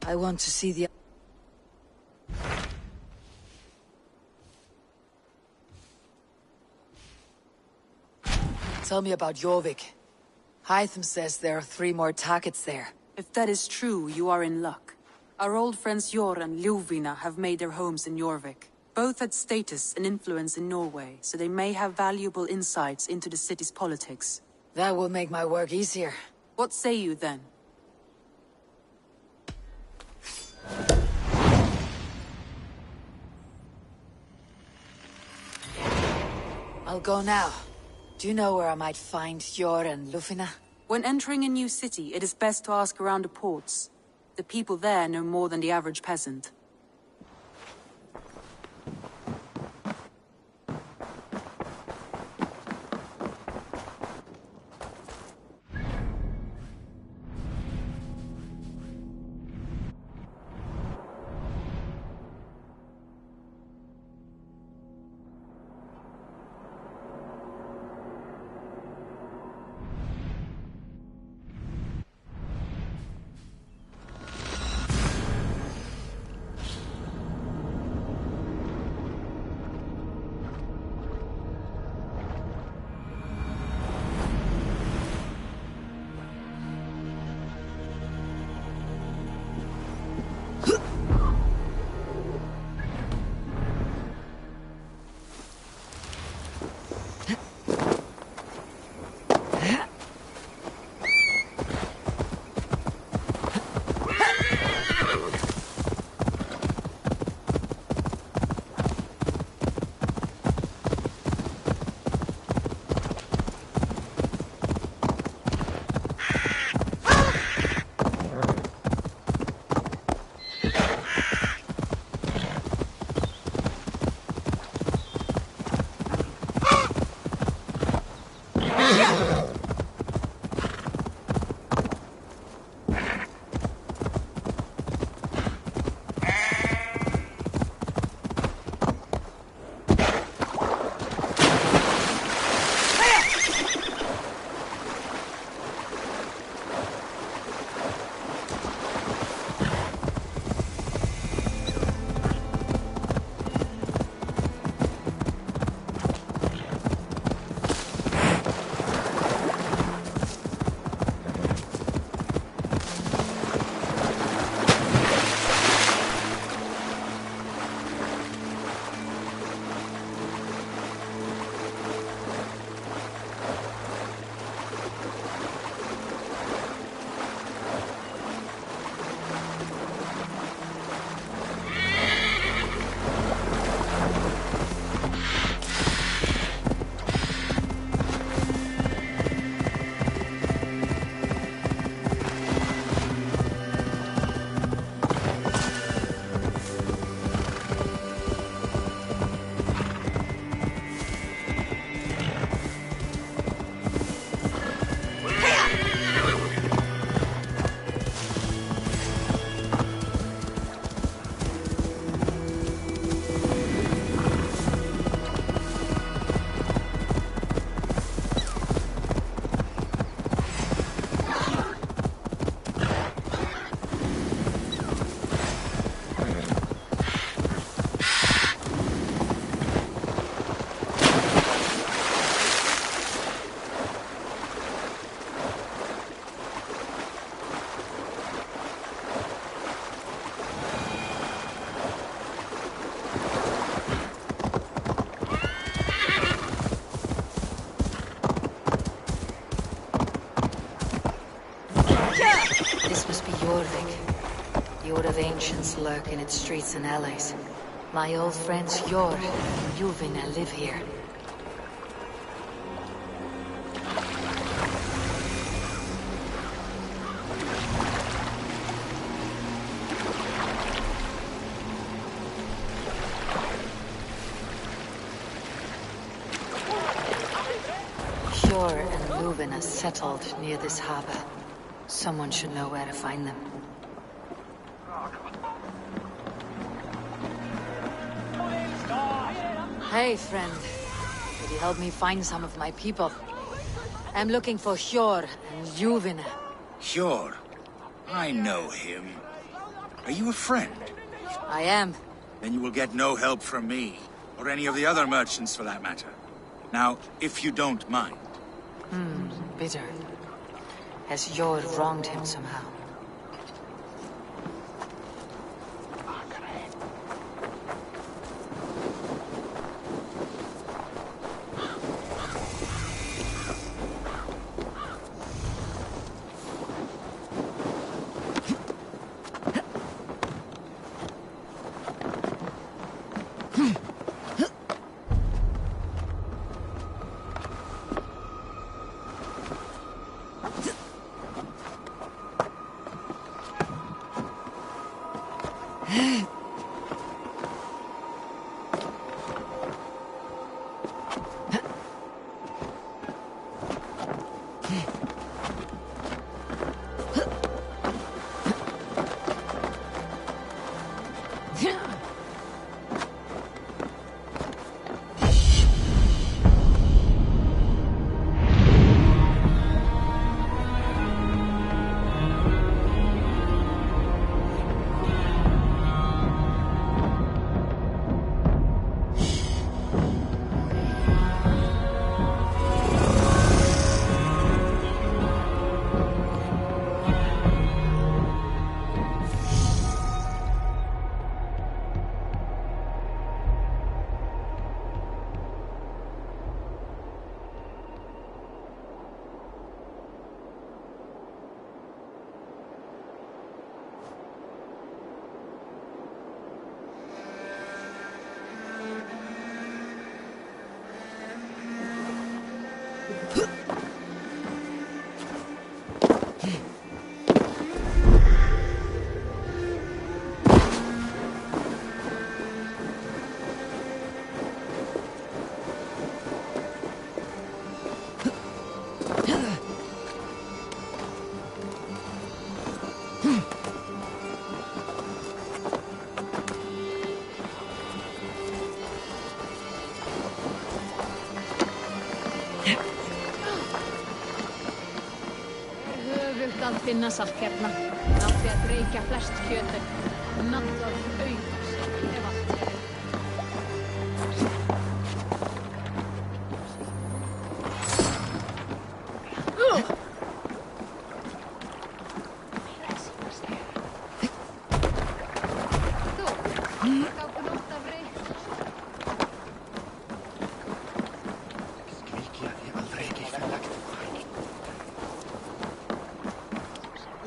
I want to see the... Tell me about Jorvik. Hytham says there are 3 more targets there. If that is true, you are in luck. Our old friends Jor and Ljuvina have made their homes in Jorvik. Both had status and influence in Norway, so they may have valuable insights into the city's politics. That will make my work easier. What say you then? I'll go now. Do you know where I might find Jor and Ljuvina? When entering a new city, it is best to ask around the ports. The people there know more than the average peasant. Jorvik. The Ord of Ancients lurk in its streets and alleys. My old friends Jor and Ljuvina live here. Jor and Ljuvina settled near this harbor. Someone should know where to find them. Hey, friend. Could you help me find some of my people? I'm looking for Jor and Ljuvina. Jor? I know him. Are you a friend? I am. Then you will get no help from me, or any of the other merchants for that matter. Now, if you don't mind. Bitter. Has Jord wronged him somehow? Að finna saltkerna, nátti að reykja flest kjötin, nafnað aukast ef allt er.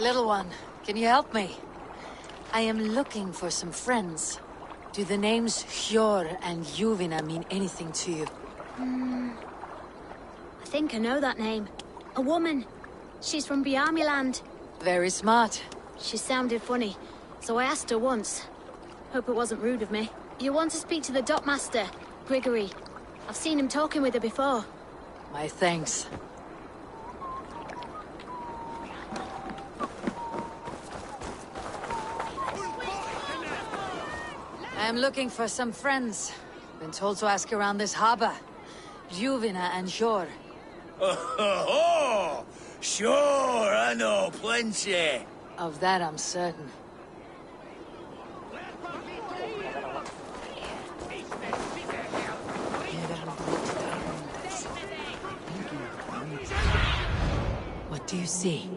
Little one, can you help me? I am looking for some friends. Do the names Hjor and Juvina mean anything to you? I think I know that name. A woman. She's from Bjarmiland. Very smart. She sounded funny, so I asked her once. Hope it wasn't rude of me. You want to speak to the dockmaster, Grigory. I've seen him talking with her before. My thanks. I'm looking for some friends. Been told to ask around this harbor. Juvina and Hjor. Oh, sure, I know plenty. Of that I'm certain. What do you see?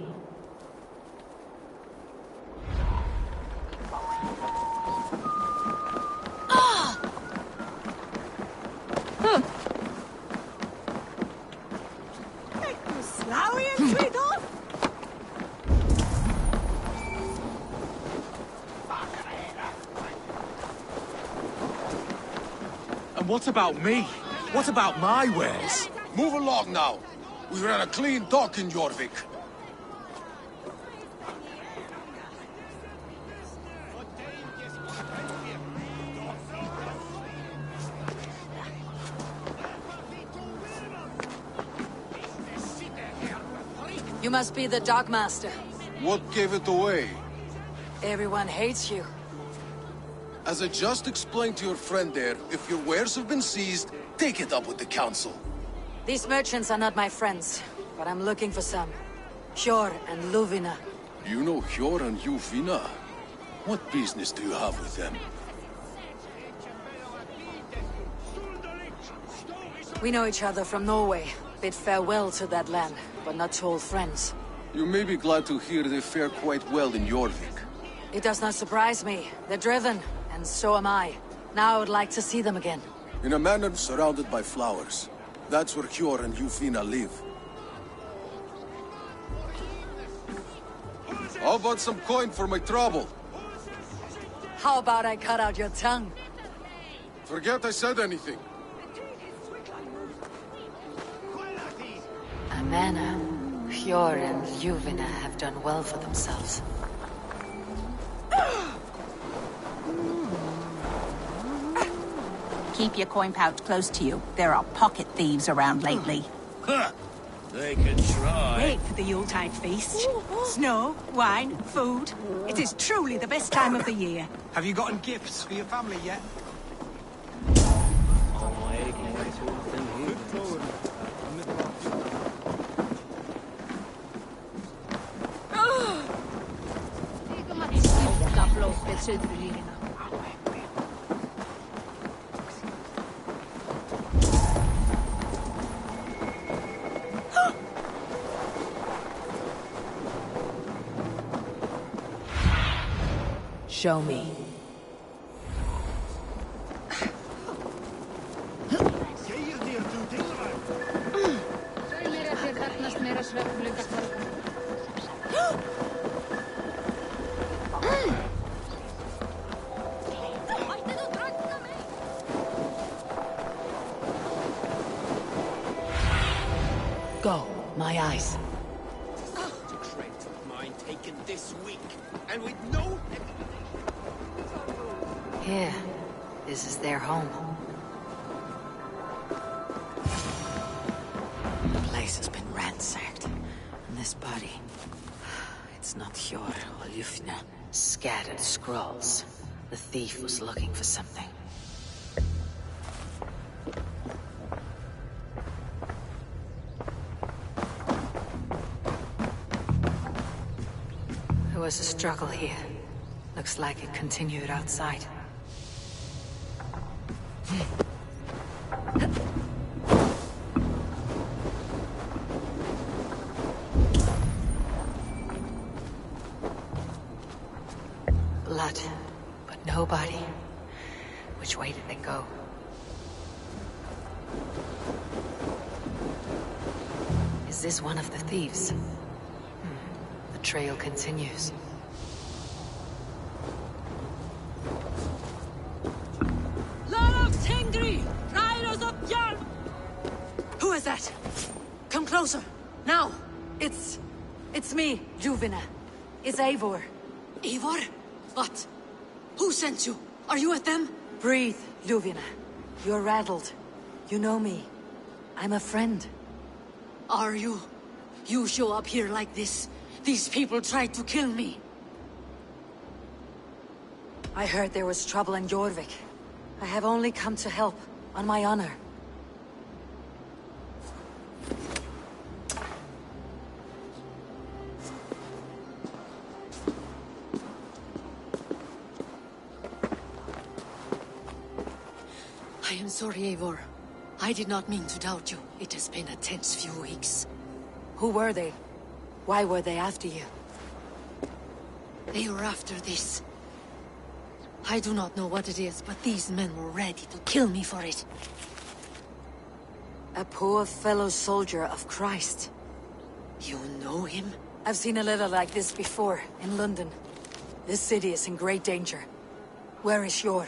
And what about me? What about my wares? Move along now. We ran a clean dock in Jorvik. You must be the dockmaster. What gave it away? Everyone hates you. As I just explained to your friend there, if your wares have been seized, take it up with the council. These merchants are not my friends, but I'm looking for some. Hjor and Luvina. You know Hjor and Juvina? What business do you have with them? We know each other from Norway. Bid farewell to that land, but not to old friends. You may be glad to hear they fare quite well in Jorvik. It does not surprise me. They're driven, and so am I. Now I would like to see them again. In a manor surrounded by flowers. That's where Hjor and Jufina live. How about some coin for my trouble? How about I cut out your tongue? Forget I said anything. Amana, Hjor and Juvina have done well for themselves. Keep your coin pouch close to you. There are pocket thieves around lately. Huh. They can try. Wait for the Yuletide feast. Snow, wine, food. It is truly the best time of the year. Have you gotten gifts for your family yet? Show me. Go, my eyes. Mine taken this week, and with no... Here. This is their home. The place has been ransacked. And this body... It's not Hjor or Jufina. Scattered scrolls. The thief was looking for something. There was a struggle here. Looks like it continued outside. Blood, but nobody. Which way did they go? Is this one of the thieves? The trail continues. Who is that? Come closer, now! It's me, Juvina. It's Eivor. Eivor? What? Who sent you? Are you with them? Breathe, Juvina. You're rattled. You know me. I'm a friend. Are you? You show up here like this. These people tried to kill me. I heard there was trouble in Jorvik. I have only come to help, on my honor. I am sorry, Eivor. I did not mean to doubt you. It has been a tense few weeks. Who were they? Why were they after you? They were after this. I do not know what it is, but these men were ready to kill me for it. A poor fellow soldier of Christ. You know him? I've seen a letter like this before, in London. This city is in great danger. Where is Hjor?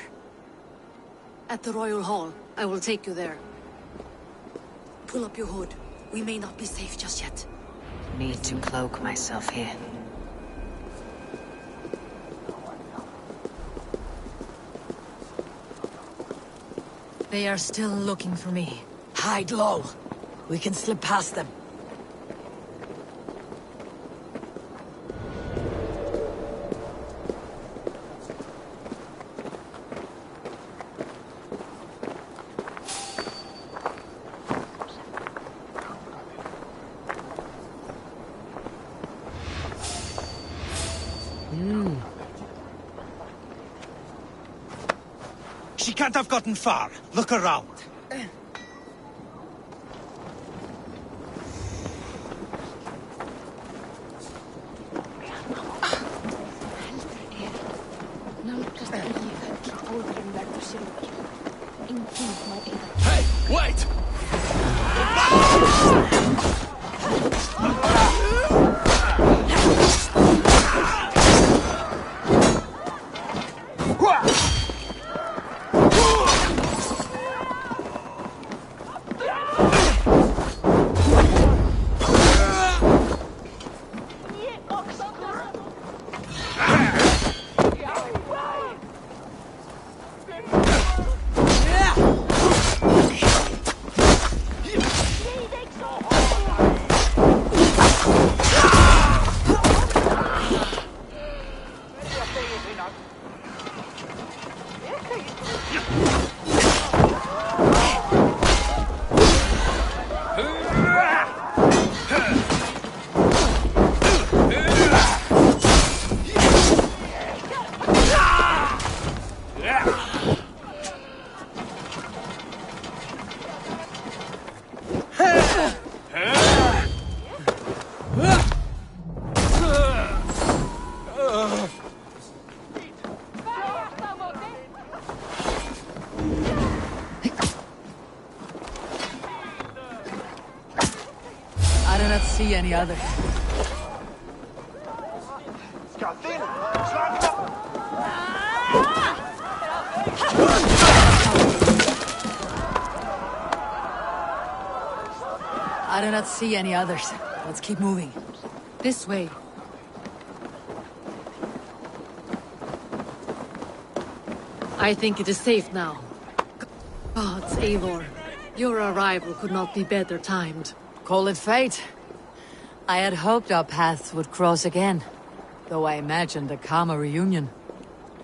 At the Royal Hall. I will take you there. Pull up your hood. We may not be safe just yet. Need to cloak myself here. They are still looking for me. Hide low. We can slip past them. She can't have gotten far. Look around. Hey, wait! I do not see any other. I do not see any others. Let's keep moving. This way. I think it is safe now. Gods, Eivor. Your arrival could not be better timed. Call it fate. I had hoped our paths would cross again, though I imagined a calmer reunion.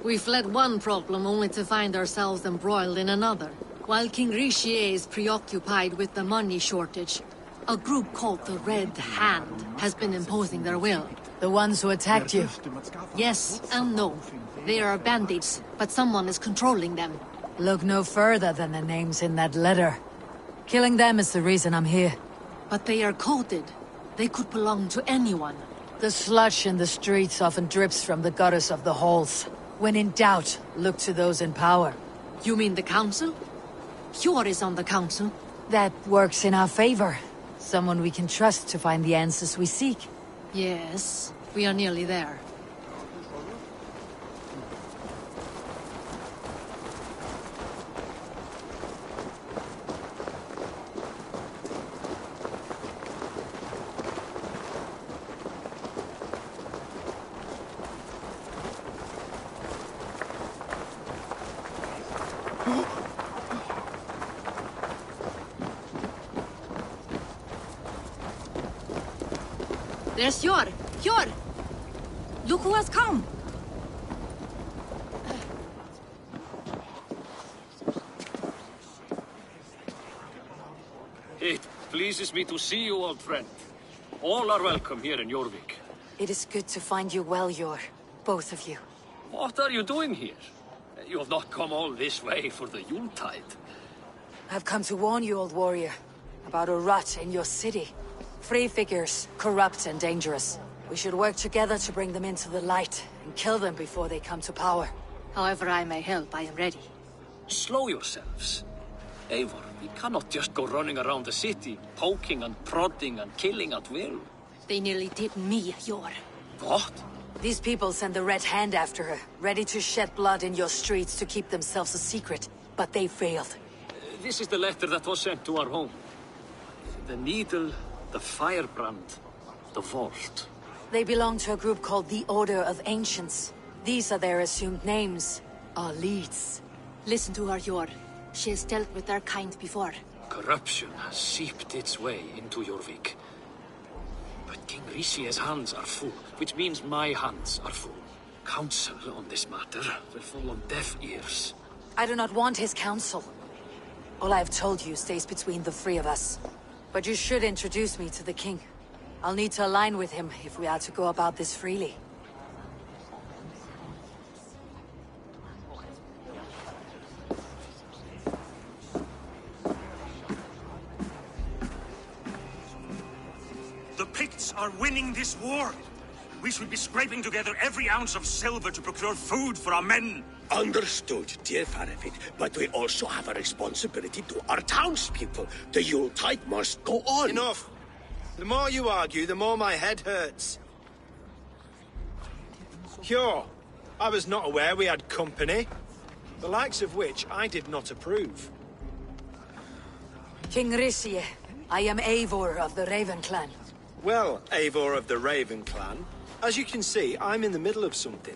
We fled one problem only to find ourselves embroiled in another. While King Richier is preoccupied with the money shortage, a group called the Red Hand has been imposing their will. The ones who attacked you? Yes and no. They are bandits, but someone is controlling them. Look no further than the names in that letter. Killing them is the reason I'm here. But they are coded. They could belong to anyone. The sludge in the streets often drips from the gutters of the halls. When in doubt, look to those in power. You mean the council? Hjor is on the council. That works in our favor. Someone we can trust to find the answers we seek. Yes, we are nearly there. There's Hjor! Hjor! Look who has come! It pleases me to see you, old friend. All are welcome here in Jorvik. It is good to find you well, Hjor. Both of you. What are you doing here? You have not come all this way for the Yuletide. I've come to warn you, old warrior, about a rot in your city. Free figures, corrupt and dangerous. We should work together to bring them into the light and kill them before they come to power. However I may help, I am ready. Slow yourselves. Eivor, we cannot just go running around the city, poking and prodding and killing at will. They nearly did me, Hjor. What? These people send the Red Hand after her, ready to shed blood in your streets to keep themselves a secret. But they failed. This is the letter that was sent to our home. The needle, the firebrand, the vault. They belong to a group called the Order of Ancients. These are their assumed names. Our leads. Listen to her, Hjor. She has dealt with their kind before. Corruption has seeped its way into Jorvik. But King Richier's hands are full, which means my hands are full. Counsel on this matter will fall on deaf ears. I do not want his counsel. All I have told you stays between the three of us. But you should introduce me to the king. I'll need to align with him if we are to go about this freely. are winning this war. We should be scraping together every ounce of silver to procure food for our men. Understood, dear Faravid, but we also have a responsibility to our townspeople. The Yuletide must go on. Enough. The more you argue, the more my head hurts. Sure, I was not aware we had company, the likes of which I did not approve. King Risie, I am Eivor of the Raven clan. Well, Eivor of the Raven clan, as you can see, I'm in the middle of something.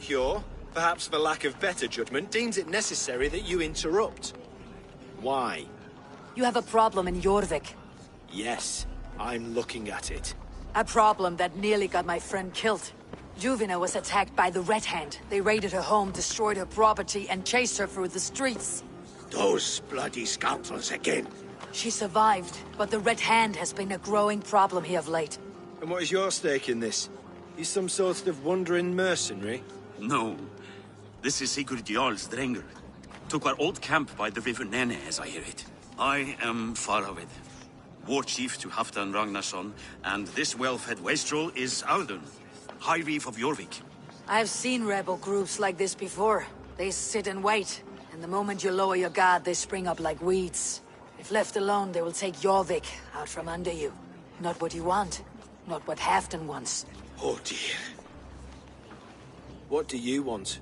Hjor, perhaps for lack of better judgment, deems it necessary that you interrupt. Why? You have a problem in Jorvik. Yes, I'm looking at it. A problem that nearly got my friend killed. Juvina was attacked by the Red Hand. They raided her home, destroyed her property, and chased her through the streets. Those bloody scoundrels again. She survived, but the Red Hand has been a growing problem here of late. And what is your stake in this? You some sort of wandering mercenary? No. This is Sigurd Jarl's Drenger. Took our old camp by the river Nene, as I hear it. I am Faravid, war chief to Halfdan Ragnarsson, and this well-fed wastrel is Audun, High Reef of Jorvik. I've seen rebel groups like this before. They sit and wait, and the moment you lower your guard, they spring up like weeds. If left alone, they will take Jorvik out from under you. Not what you want, not what Halfdan wants. Oh dear. What do you want?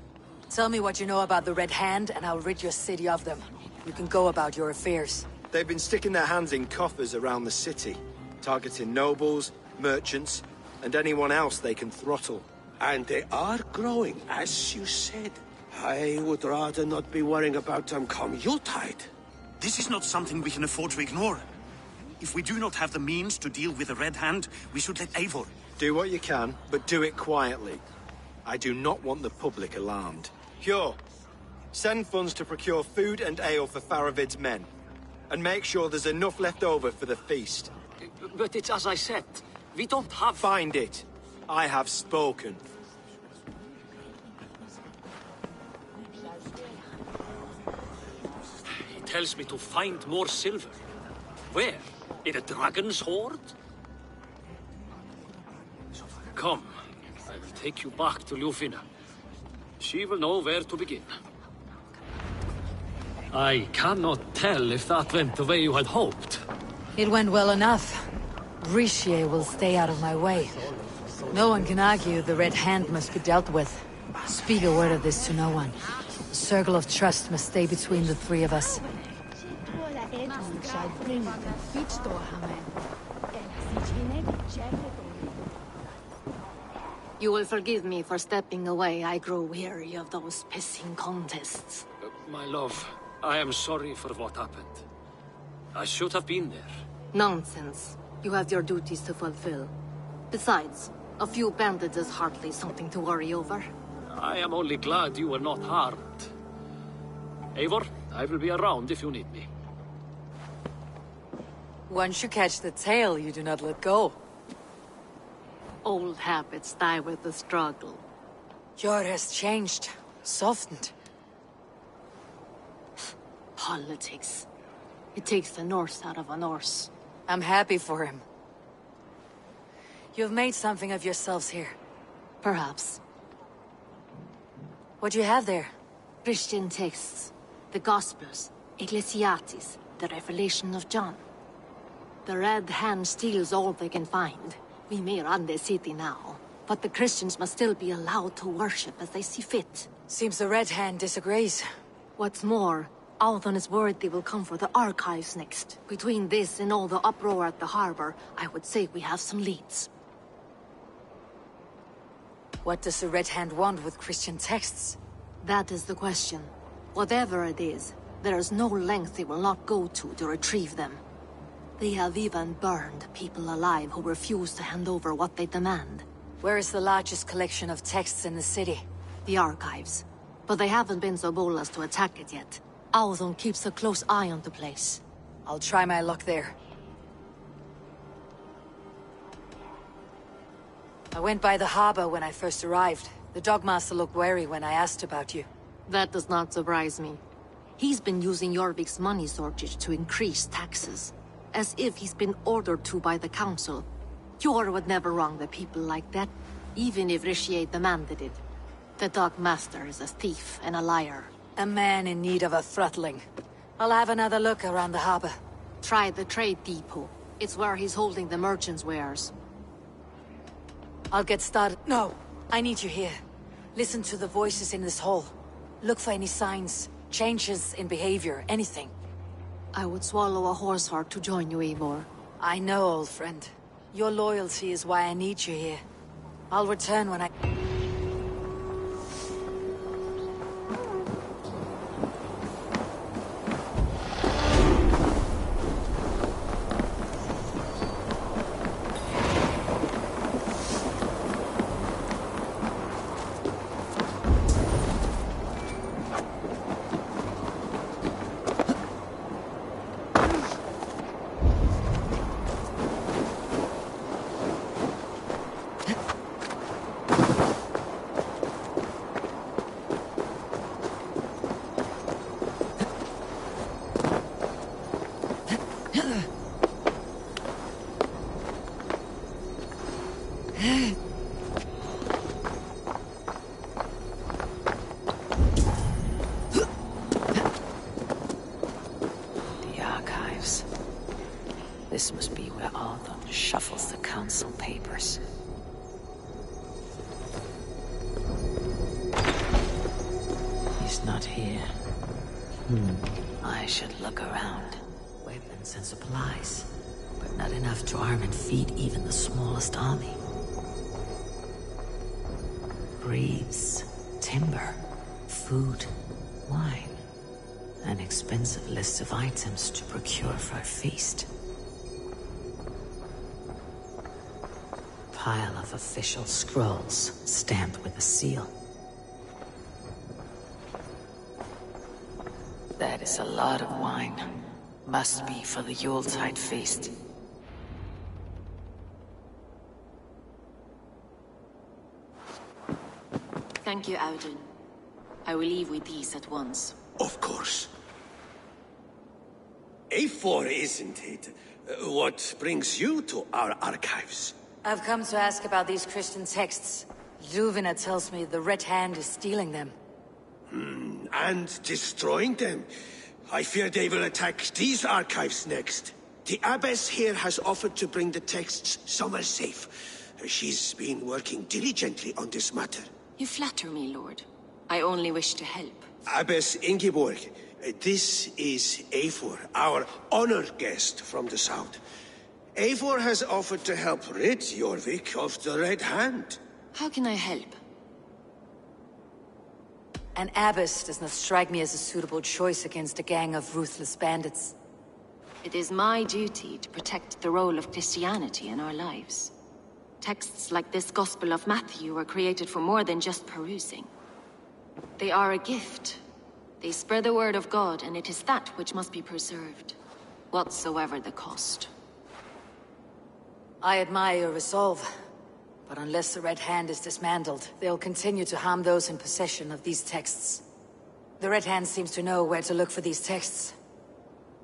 Tell me what you know about the Red Hand, and I'll rid your city of them. You can go about your affairs. They've been sticking their hands in coffers around the city, targeting nobles, merchants, and anyone else they can throttle. And they are growing, as you said. I would rather not be worrying about them come Yuletide. This is not something we can afford to ignore. If we do not have the means to deal with the Red Hand, we should let Eivor. Do what you can, but do it quietly. I do not want the public alarmed. Hjor, send funds to procure food and ale for Faravid's men. And make sure there's enough left over for the feast. But it's as I said, we don't have... Find it. I have spoken. He tells me to find more silver. Where? In a dragon's hoard? Come, I will take you back to Ljufina. She will know where to begin. I cannot tell if that went the way you had hoped. It went well enough. Risie will stay out of my way. No one can argue the Red Hand must be dealt with. Speak a word of this to no one. The circle of trust must stay between the three of us. You will forgive me for stepping away. I grow weary of those pissing contests. My love, I am sorry for what happened. I should have been there. Nonsense. You have your duties to fulfill. Besides, a few bandits is hardly something to worry over. I am only glad you were not harmed. Eivor, I will be around if you need me. Once you catch the tail, you do not let go. Old habits die with the struggle. Jor has changed, softened. Politics. It takes the Norse out of a Norse. I'm happy for him. You've made something of yourselves here. Perhaps. What do you have there? Christian texts. The Gospels. Ecclesiastes. The Revelation of John. The Red Hand steals all they can find. We may run the city now, but the Christians must still be allowed to worship as they see fit. Seems the Red Hand disagrees. What's more, Audun is worried they will come for the archives next. Between this and all the uproar at the harbor, I would say we have some leads. What does the Red Hand want with Christian texts? That is the question. Whatever it is, there is no length they will not go to retrieve them. They have even burned people alive who refuse to hand over what they demand. Where is the largest collection of texts in the city? The archives. But they haven't been so bold as to attack it yet. Audun keeps a close eye on the place. I'll try my luck there. I went by the harbor when I first arrived. The Dogmaster looked wary when I asked about you. That does not surprise me. He's been using Jorvik's money shortage to increase taxes. As if he's been ordered to by the council. Yor would never wrong the people like that, even if Rishi demanded it. The Dark Master is a thief and a liar. A man in need of a throttling. I'll have another look around the harbor. Try the trade depot. It's where he's holding the merchants' wares. I'll get started. No, I need you here. Listen to the voices in this hall. Look for any signs, changes in behavior, anything. I would swallow a horse heart to join you, Eivor. I know, old friend. Your loyalty is why I need you here. I'll return when I... This must be where Alden shuffles the council papers. He's not here. I should look around. Weapons and supplies, but not enough to arm and feed even the smallest army. Breeds, timber, food, wine. An expensive list of items to procure for a feast. Pile of official scrolls, stamped with a seal. That is a lot of wine. Must be for the Yuletide feast. Thank you, Audun. I will leave with these at once. Of course. A4, isn't it? What brings you to our archives? I've come to ask about these Christian texts. Luvina tells me the Red Hand is stealing them. And destroying them. I fear they will attack these archives next. The Abbess here has offered to bring the texts somewhere safe. She's been working diligently on this matter. You flatter me, Lord. I only wish to help. Abbess Ingeborg, this is Eivor, our honored guest from the south. Eivor has offered to help rid Jorvik of the Red Hand. How can I help? An abbess does not strike me as a suitable choice against a gang of ruthless bandits. It is my duty to protect the role of Christianity in our lives. Texts like this Gospel of Matthew were created for more than just perusing. They are a gift. They spread the word of God, and it is that which must be preserved, whatsoever the cost. I admire your resolve, but unless the Red Hand is dismantled, they'll continue to harm those in possession of these texts. The Red Hand seems to know where to look for these texts.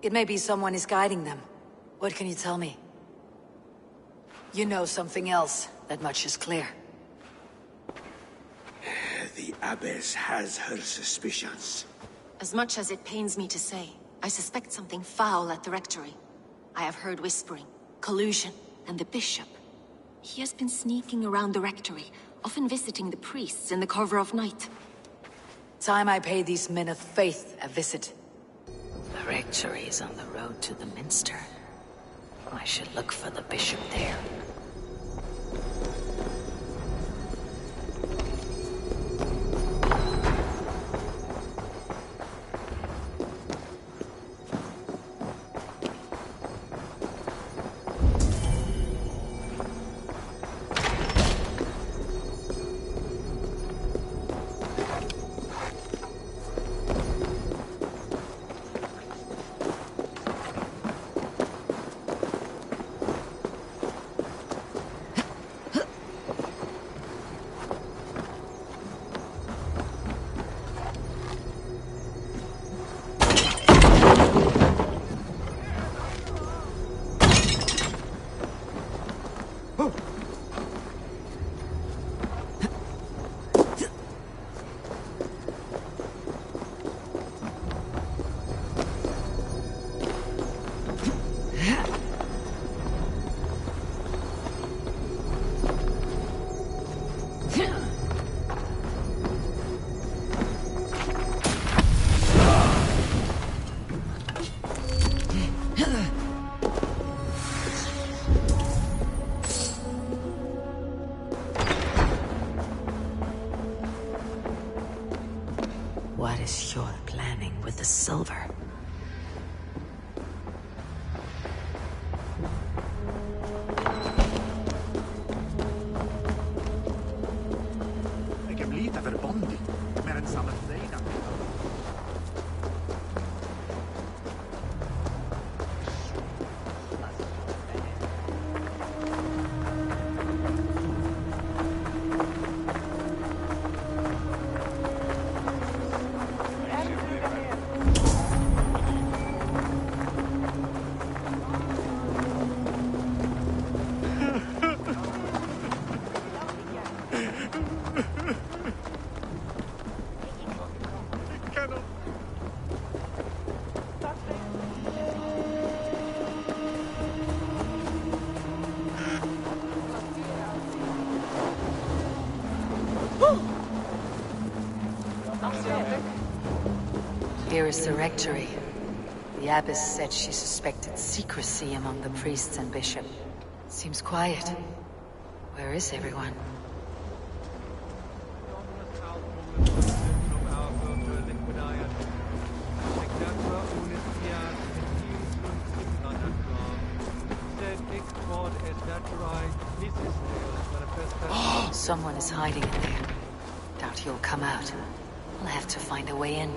It may be someone is guiding them. What can you tell me? You know something else. That much is clear. The Abbess has her suspicions. As much as it pains me to say, I suspect something foul at the rectory. I have heard whispering, collusion, and the bishop. He has been sneaking around the rectory, often visiting the priests in the cover of night. Time I pay these men of faith a visit. The rectory is on the road to the minster. I should look for the bishop there. was silver. Jeg er blitt verbondig, mer enn samme fredag. Here is the rectory. The abbess said she suspected secrecy among the priests and bishop. Seems quiet. Where is everyone? Someone is hiding in there. Doubt he'll come out. I'll have to find a way in.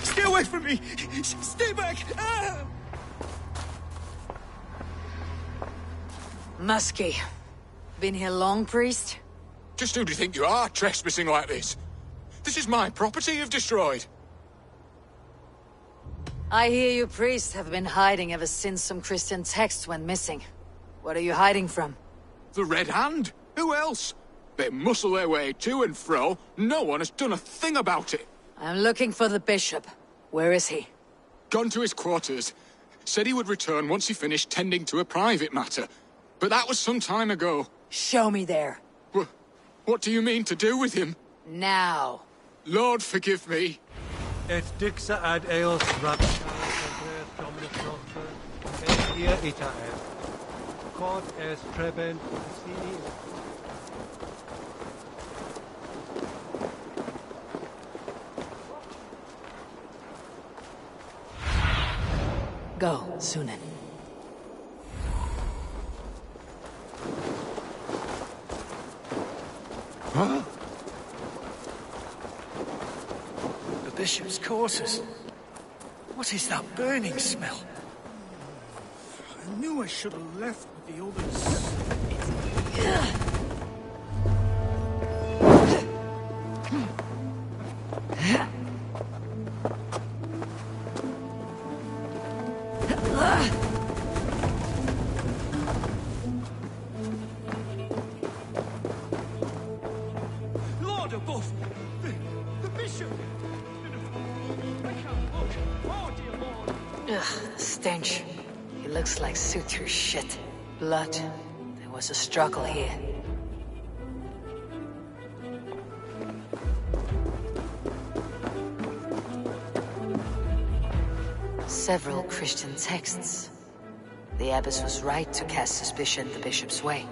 Stay away from me! Stay back! Ah! Muskie. Been here long, priest? Just who do you think you are, trespassing like this? This is my property you've destroyed. I hear you priests have been hiding ever since some Christian texts went missing. What are you hiding from? The Red Hand? Who else? They muscle their way to and fro. No one has done a thing about it. I'm looking for the bishop. Where is he? Gone to his quarters. Said he would return once he finished tending to a private matter. But that was some time ago. Show me there. What do you mean to do with him? Now. Lord, forgive me. Et dixa ad eos raptalis Andreas Dominus Noster, et hier ita est. Quod est trebent sini. Go, Sunan. Huh? The bishop's quarters. What is that burning smell? I knew I should have left with the others. Lord above! The bishop! I can't look! Oh, dear Lord! Ugh, the stench. It looks like suture shit. Blood. There was a struggle here. Several Christian texts. The abbess was right to cast suspicion the bishop's way.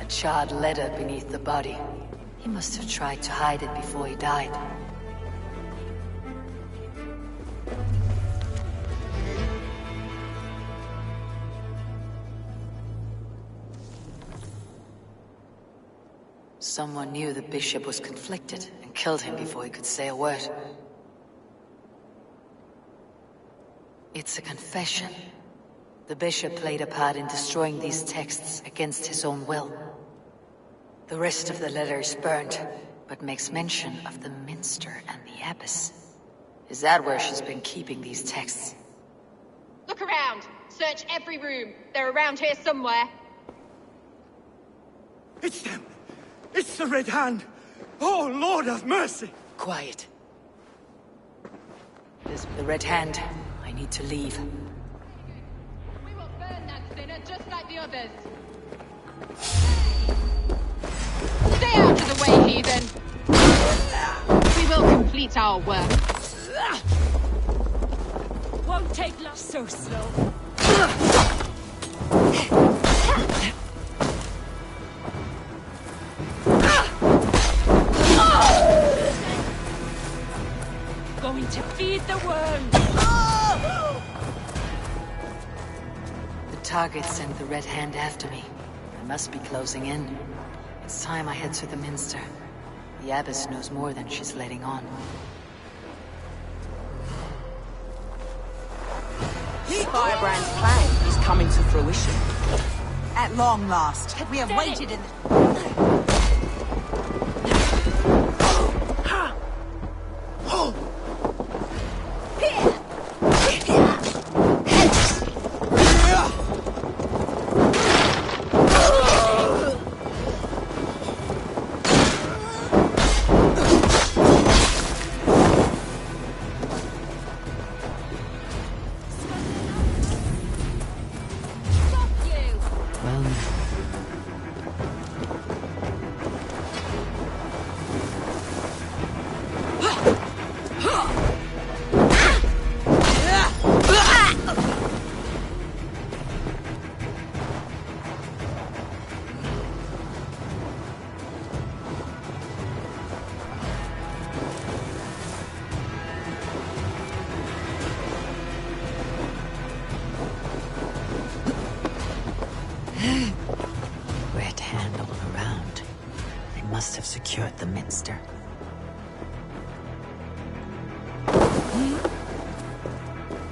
A charred letter beneath the body. He must have tried to hide it before he died. Someone knew the bishop was conflicted and killed him before he could say a word. It's a confession. The bishop played a part in destroying these texts against his own will. The rest of the letter is burned, but makes mention of the minster and the abbess. Is that where she's been keeping these texts? Look around! Search every room. They're around here somewhere. It's them! It's the Red Hand! Oh, Lord have mercy! Quiet. It is the Red Hand. I need to leave. We will sisters! Stay out of the way, heathen! We will complete our work. Won't take long. So slow. Going to feed the world. The target sent the Red Hand after me. I must be closing in. It's time I head to the Minster. The Abbess knows more than she's letting on. Firebrand's plan is coming to fruition. At long last, we have waited in Red Hand all around. They must have secured the Minster.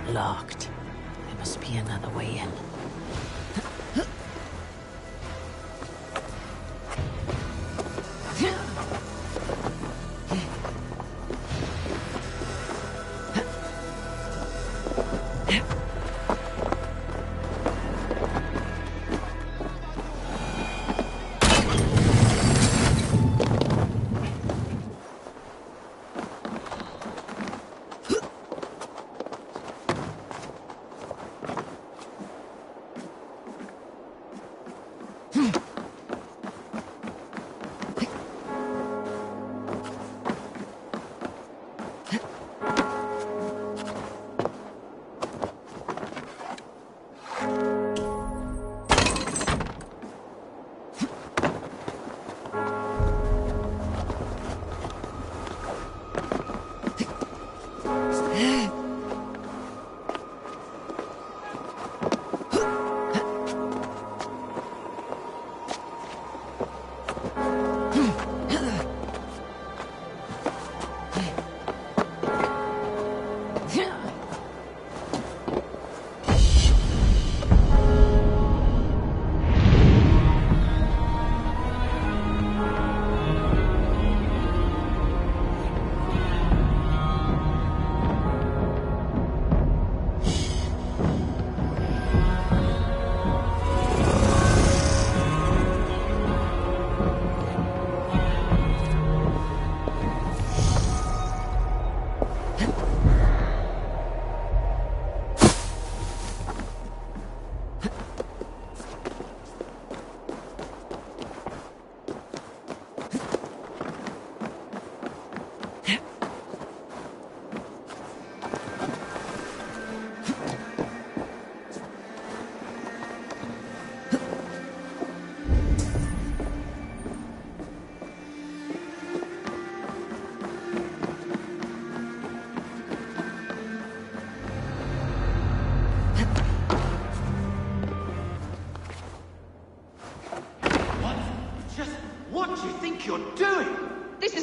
Locked. There must be another way in.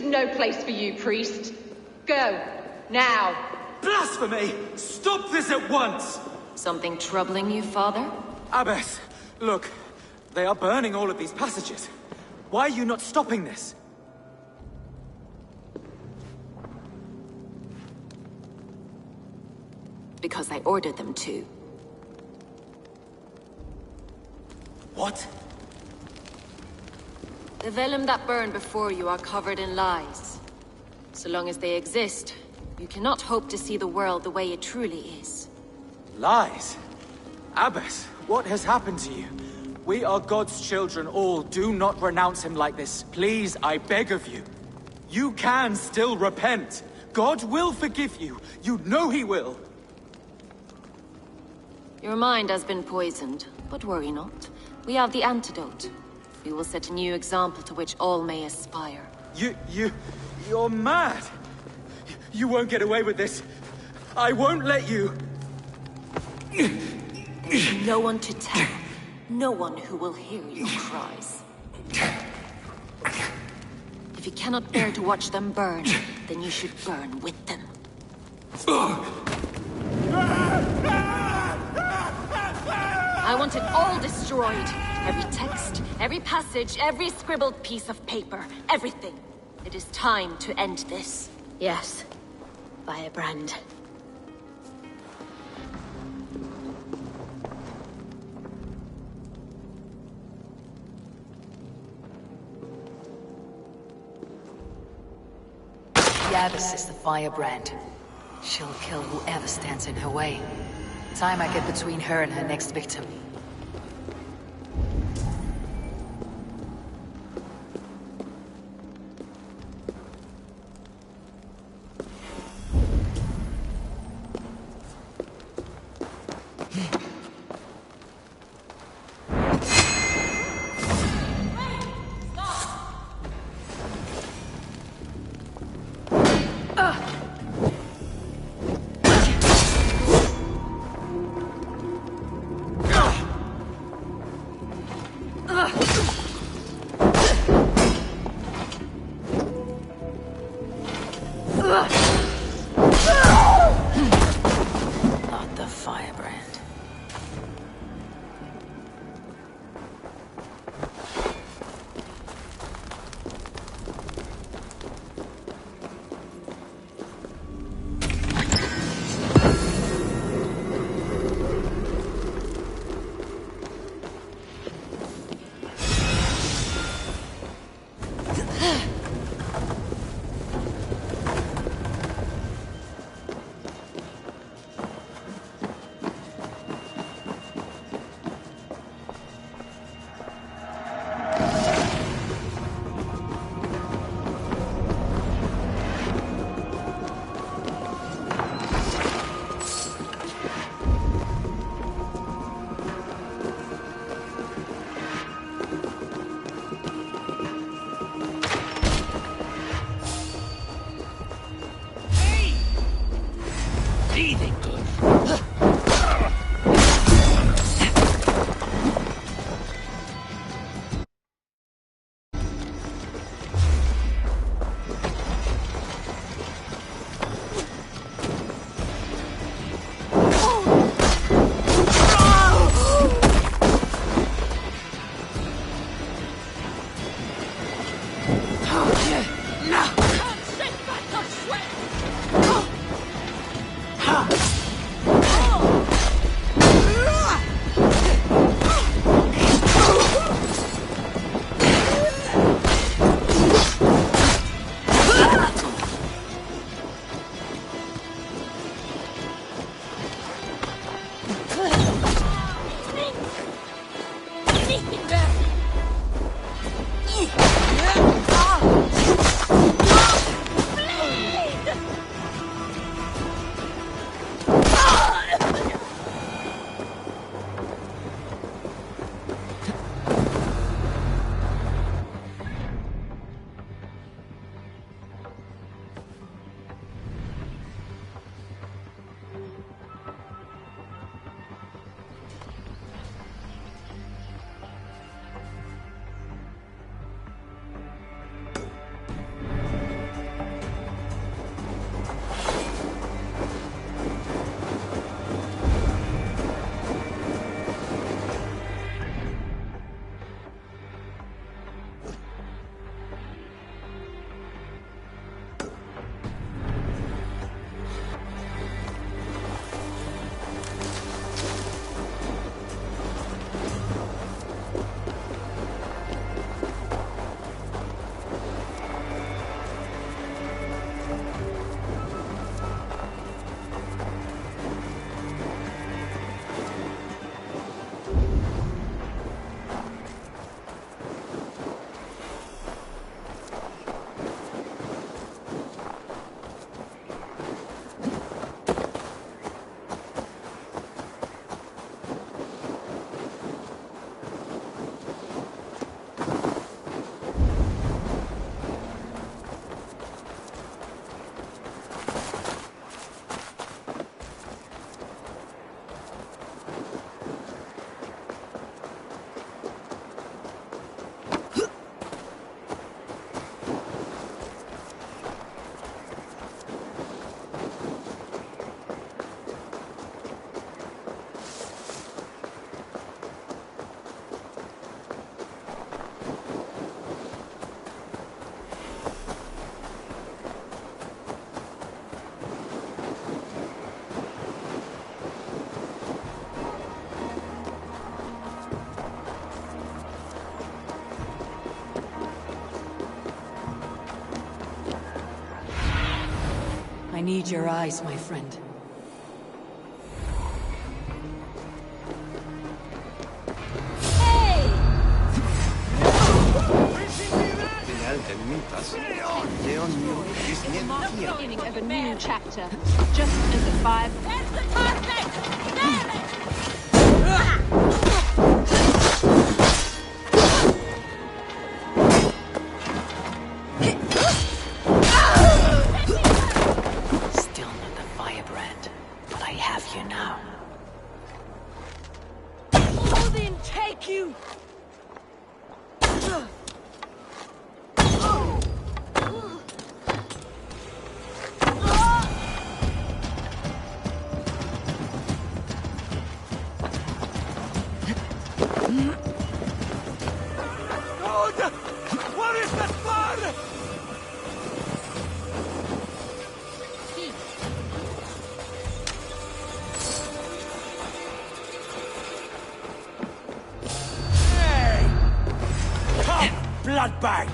No place for you, priest. Go. Now. Blasphemy! Stop this at once! Something troubling you, father? Abbess, look. They are burning all of these passages. Why are you not stopping this? Because I ordered them to. What? The vellum that burned before you are covered in lies. So long as they exist, you cannot hope to see the world the way it truly is. Lies? Abbess, what has happened to you? We are God's children all. Do not renounce him like this. Please, I beg of you. You can still repent. God will forgive you. You know he will. Your mind has been poisoned, but worry not. We have the antidote. We will set a new example to which all may aspire. You're mad. You won't get away with this. I won't let you. There's no one to tell. No one who will hear your cries. If you cannot bear to watch them burn, then you should burn with them. I want it all destroyed. Every text, every passage, every scribbled piece of paper. Everything. It is time to end this. Yes. Firebrand. The Abbess is the Firebrand. She'll kill whoever stands in her way. Time I get between her and her next victim. Not the Firebrand. Breathing good. need your eyes, my friend. Beginning of a new chapter. Just as the five... There's the target! Still not the firebrand, but I have you now. Odin, take you! What is that blood? Hey! Come, bloodbag!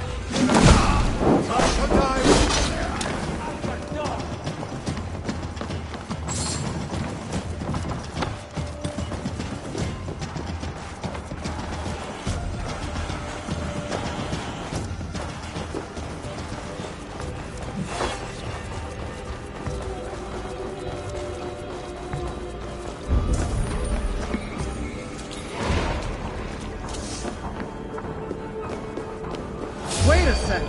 Wait a sec!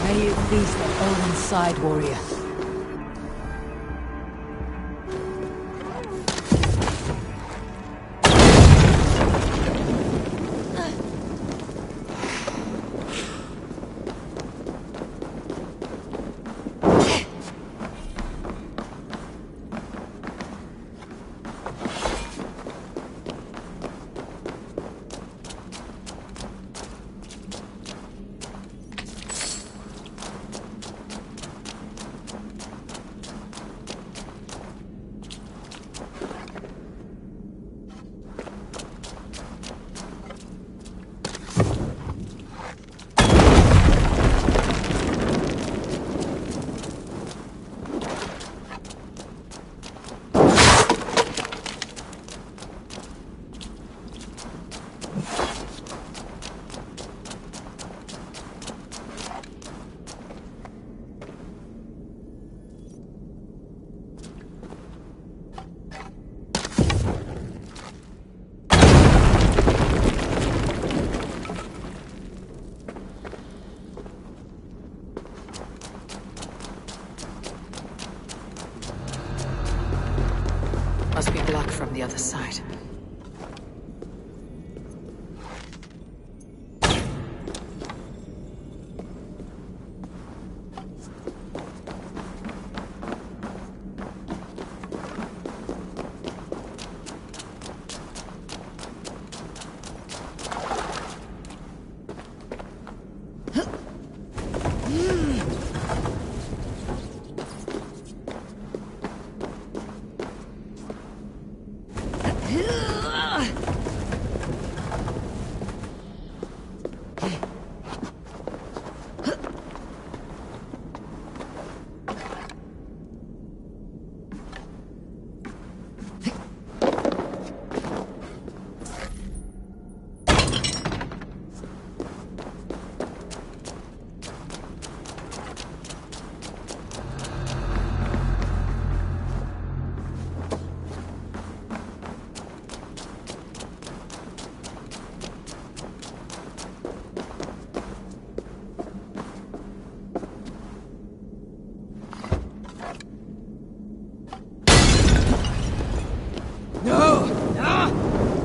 May you feast at Odin's side, warrior. Must be blocked from the other side.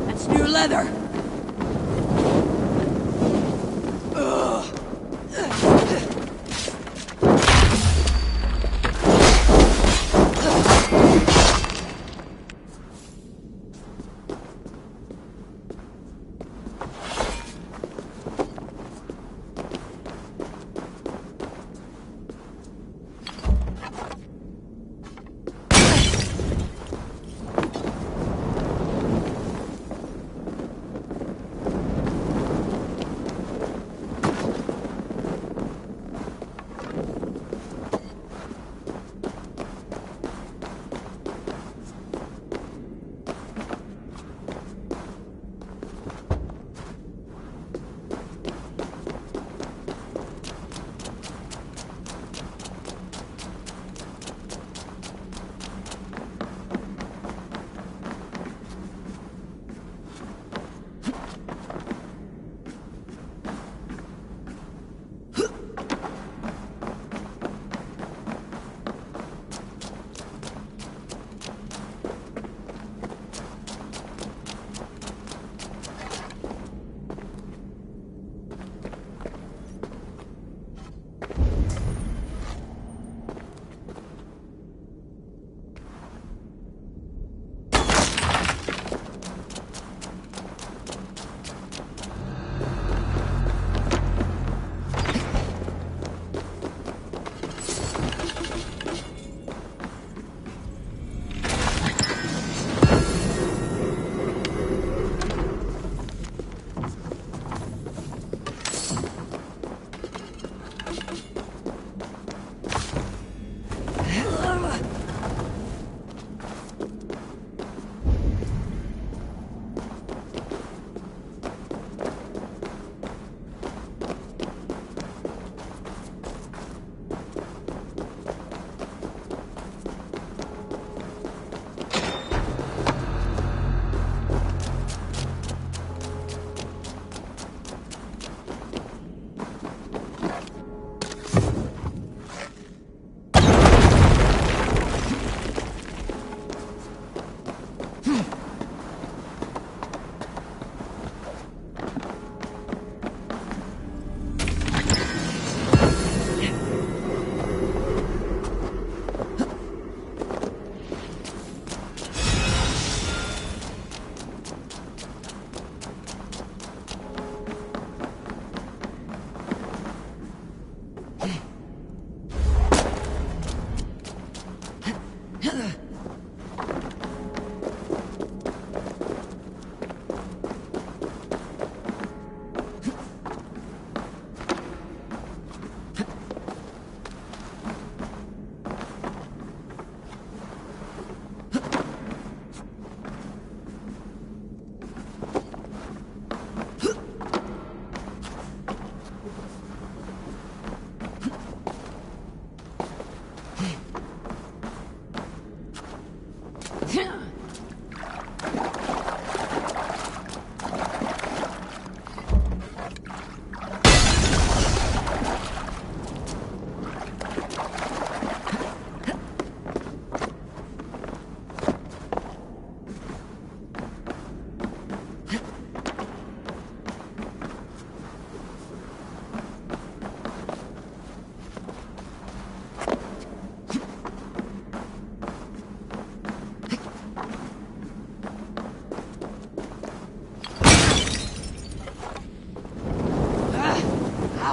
That's new leather!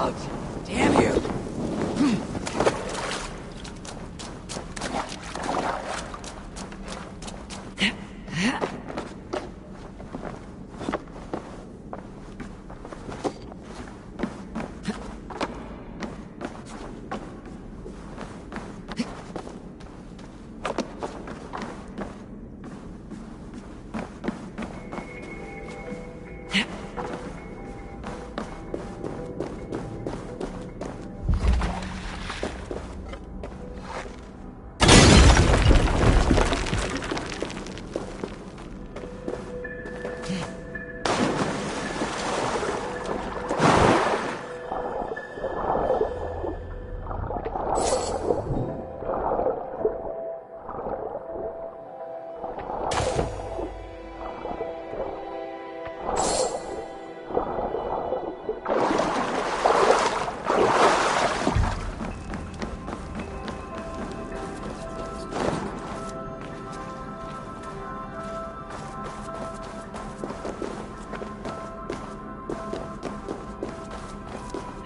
out! Damn you!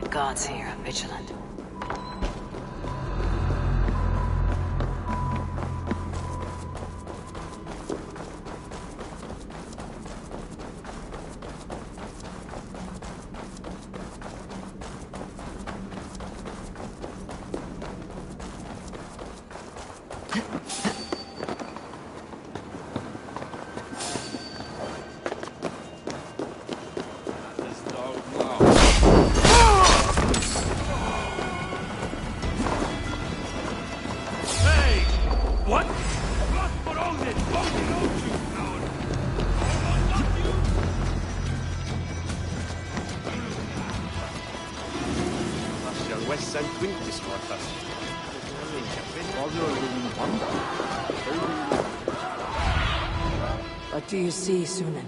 Guards here are vigilant. What do you see, Sunan?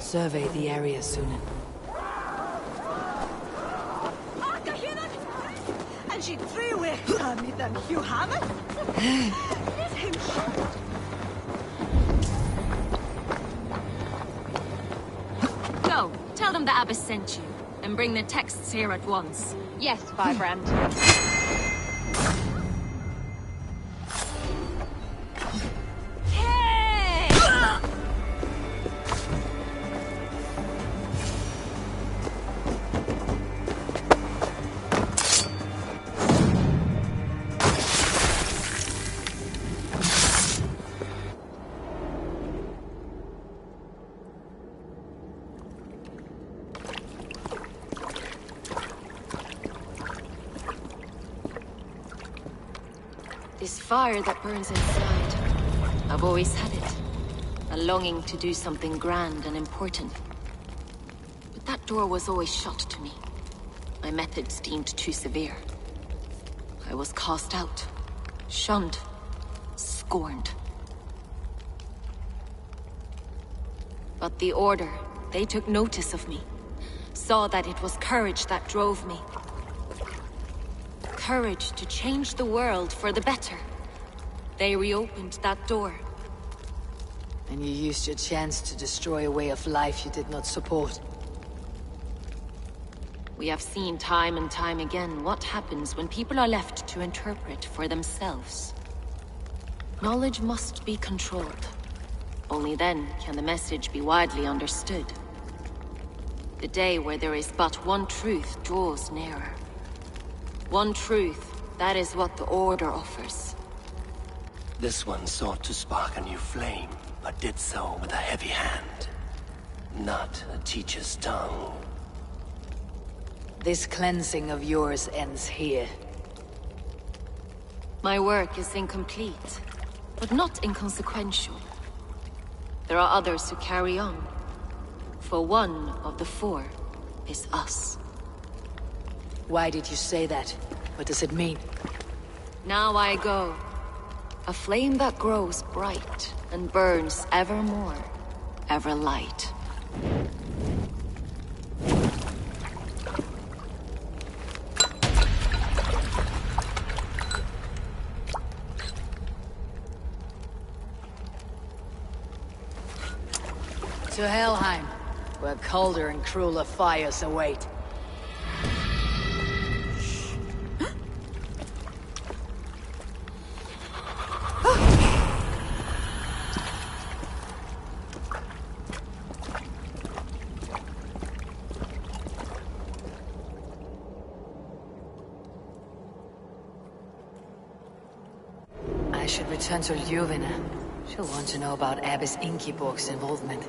Survey the area, Sunan. And she threw away me then Hugh Hammond. Let him shoot. Go, tell them the Abbess sent you, and bring the texts here at once. Yes, Firebrand. This fire that burns inside, I've always had it. A longing to do something grand and important. But that door was always shut to me. My methods deemed too severe. I was cast out, shunned, scorned. But the Order, they took notice of me. Saw that it was courage that drove me. Courage to change the world for the better. They reopened that door. And you used your chance to destroy a way of life you did not support. We have seen time and time again what happens when people are left to interpret for themselves. Knowledge must be controlled. Only then can the message be widely understood. The day where there is but one truth draws nearer. One truth, that is what the Order offers. This one sought to spark a new flame, but did so with a heavy hand. Not a teacher's tongue. This cleansing of yours ends here. My work is incomplete, but not inconsequential. There are others who carry on. For one of the four is us. Why did you say that? What does it mean? Now I go. A flame that grows bright and burns ever more, ever light. To Helheim, where colder and crueler fires await. I should return to Ljuvina. She'll want to know about Abbess Ingeborg's involvement.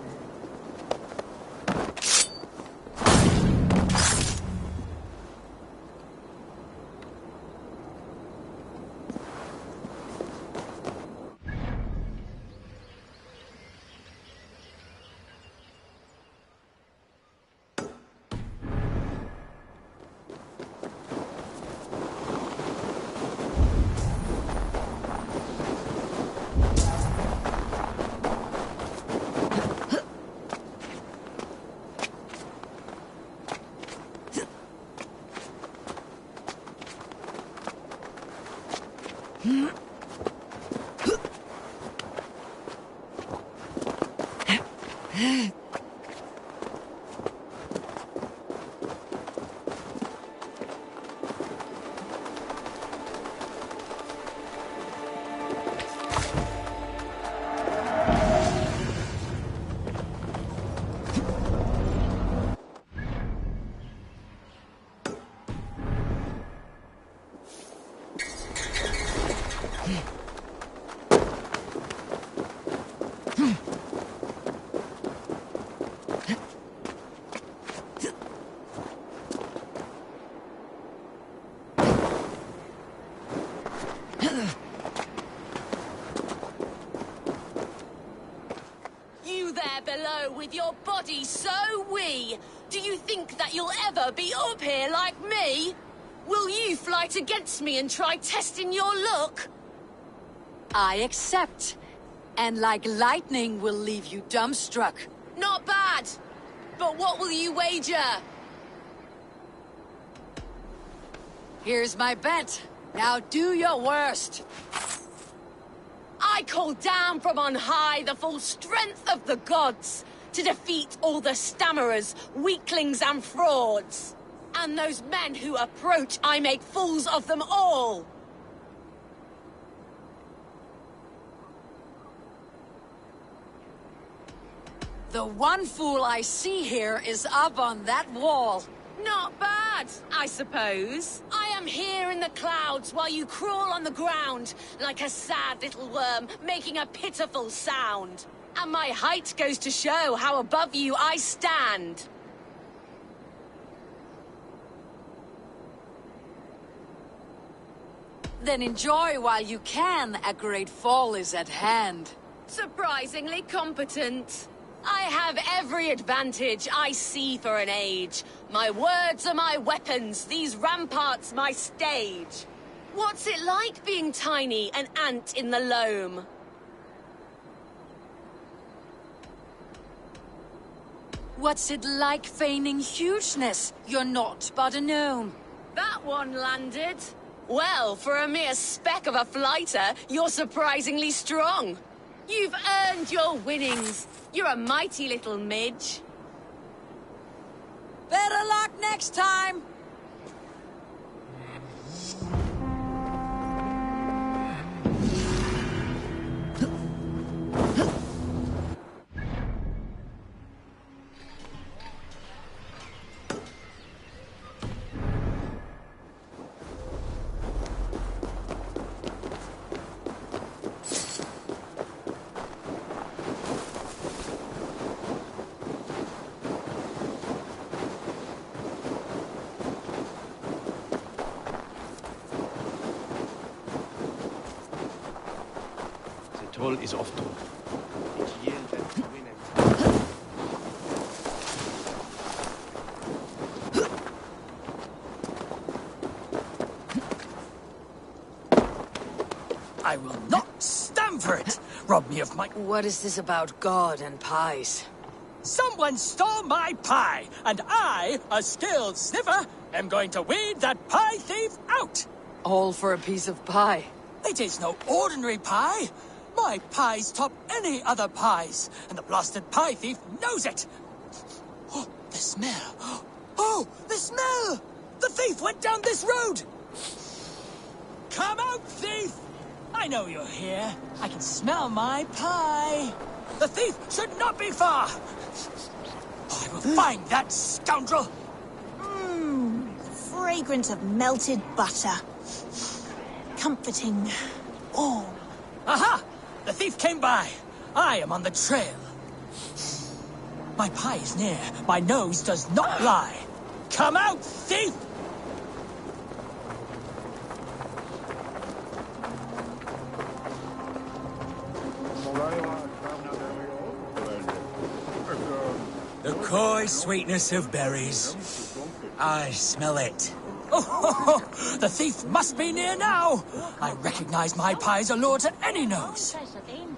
With your body so wee, do you think that you'll ever be up here like me? Will you fight against me and try testing your luck? I accept. And like lightning will leave you dumbstruck. Not bad. But what will you wager? Here's my bet. Now do your worst. I call down from on high the full strength of the gods to defeat all the stammerers, weaklings and frauds. And those men who approach, I make fools of them all. The one fool I see here is up on that wall. Not bad, I suppose. I am here in the clouds while you crawl on the ground like a sad little worm making a pitiful sound. And my height goes to show how above you I stand. Then enjoy while you can. A great fall is at hand. Surprisingly competent. I have every advantage I see for an age. My words are my weapons, these ramparts my stage. What's it like being tiny, an ant in the loam? What's it like feigning hugeness? You're not but a gnome. That one landed. Well, for a mere speck of a flighter, you're surprisingly strong. You've earned your winnings. You're a mighty little midge. Better luck next time! toll is oft toll. I will not stand for it! Rob me of my... What is this about God and pies? Someone stole my pie, and I, a skilled sniffer, am going to weed that pie thief out! All for a piece of pie? It is no ordinary pie! My pies top any other pies, and the blasted pie thief knows it! Oh, the smell! Oh, the smell! The thief went down this road! Come out, thief! I know you're here. I can smell my pie. The thief should not be far. I will find that scoundrel. Fragrant of melted butter. Comforting. Warm. Aha! The thief came by. I am on the trail. My pie is near. My nose does not lie. Come out, thief! The coy sweetness of berries. I smell it. Oh, the thief must be near now. I recognize my pie's allure to any nose.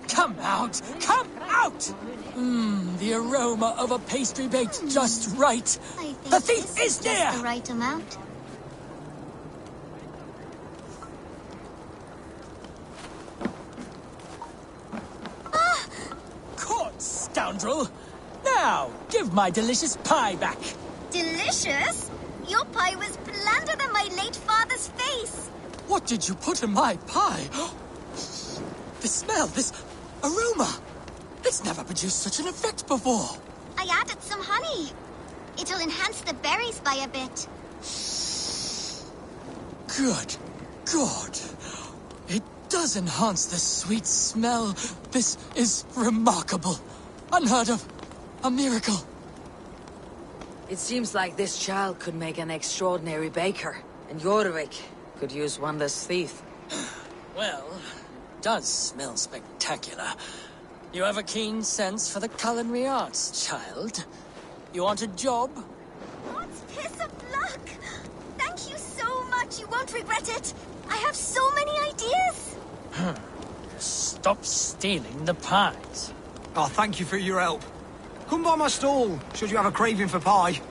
Come out! Come out! The aroma of a pastry baked just right. The thief is near! Just the right amount. Caught, scoundrel! Now, give my delicious pie back. Delicious? Your pie was blander than my late father's face. What did you put in my pie? The smell, this aroma. It's never produced such an effect before. I added some honey. It'll enhance the berries by a bit. Good God. It does enhance the sweet smell. This is remarkable. Unheard of. A miracle. It seems like this child could make an extraordinary baker, and Jorvik could use one less thief. Well, does smell spectacular. You have a keen sense for the culinary arts, child. You want a job? What piece of luck! Thank you so much, you won't regret it. I have so many ideas. Stop stealing the pies. Oh, thank you for your help. Come by my stall, should you have a craving for pie.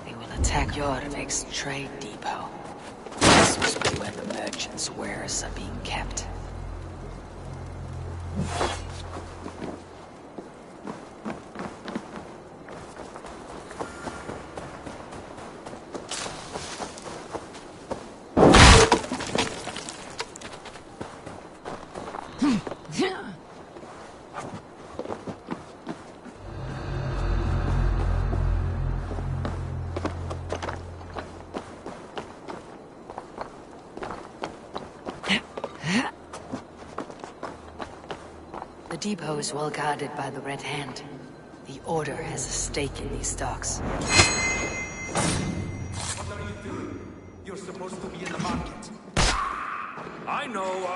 They will attack Jorvik's trade depot. This must be where the merchants' wares are being kept. The depot is well guarded by the Red Hand. The Order has a stake in these stocks. What are you doing? You're supposed to be in the market. I know,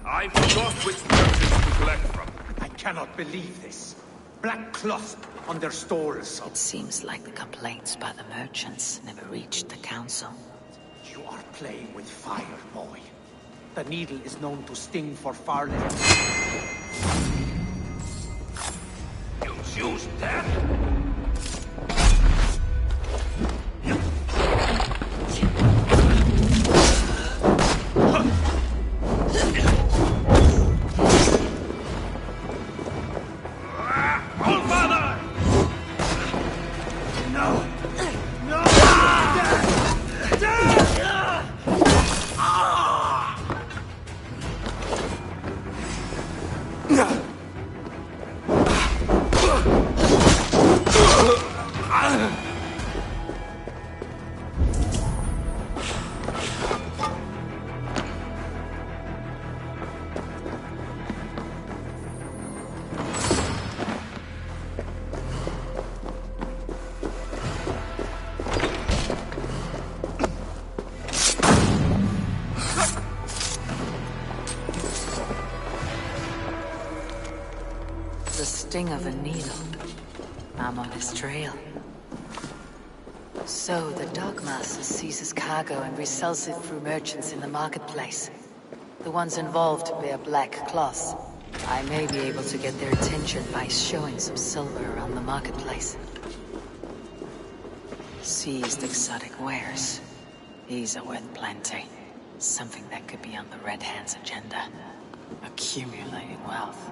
I forgot which merchants to collect from. I cannot believe this. Black cloth on their stalls. It seems like the complaints by the merchants never reached the council. You are playing with fire, boy. The needle is known to sting for far less. You choose that? sting of a needle. I'm on his trail. So, the Dockmaster seizes cargo and resells it through merchants in the marketplace. The ones involved wear black cloths. I may be able to get their attention by showing some silver around the marketplace. Seized exotic wares. These are worth plenty. Something that could be on the Red Hand's agenda. Accumulating wealth.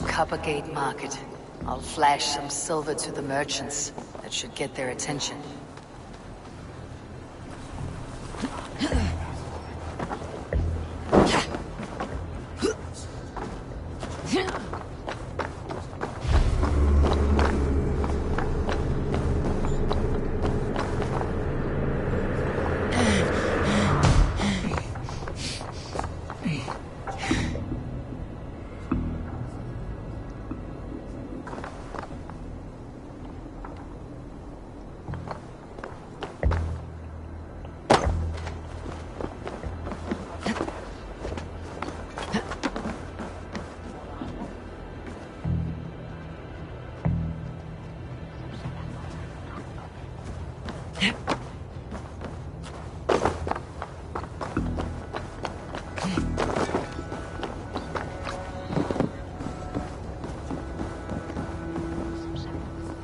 Coppergate Market. I'll flash some silver to the merchants. That should get their attention.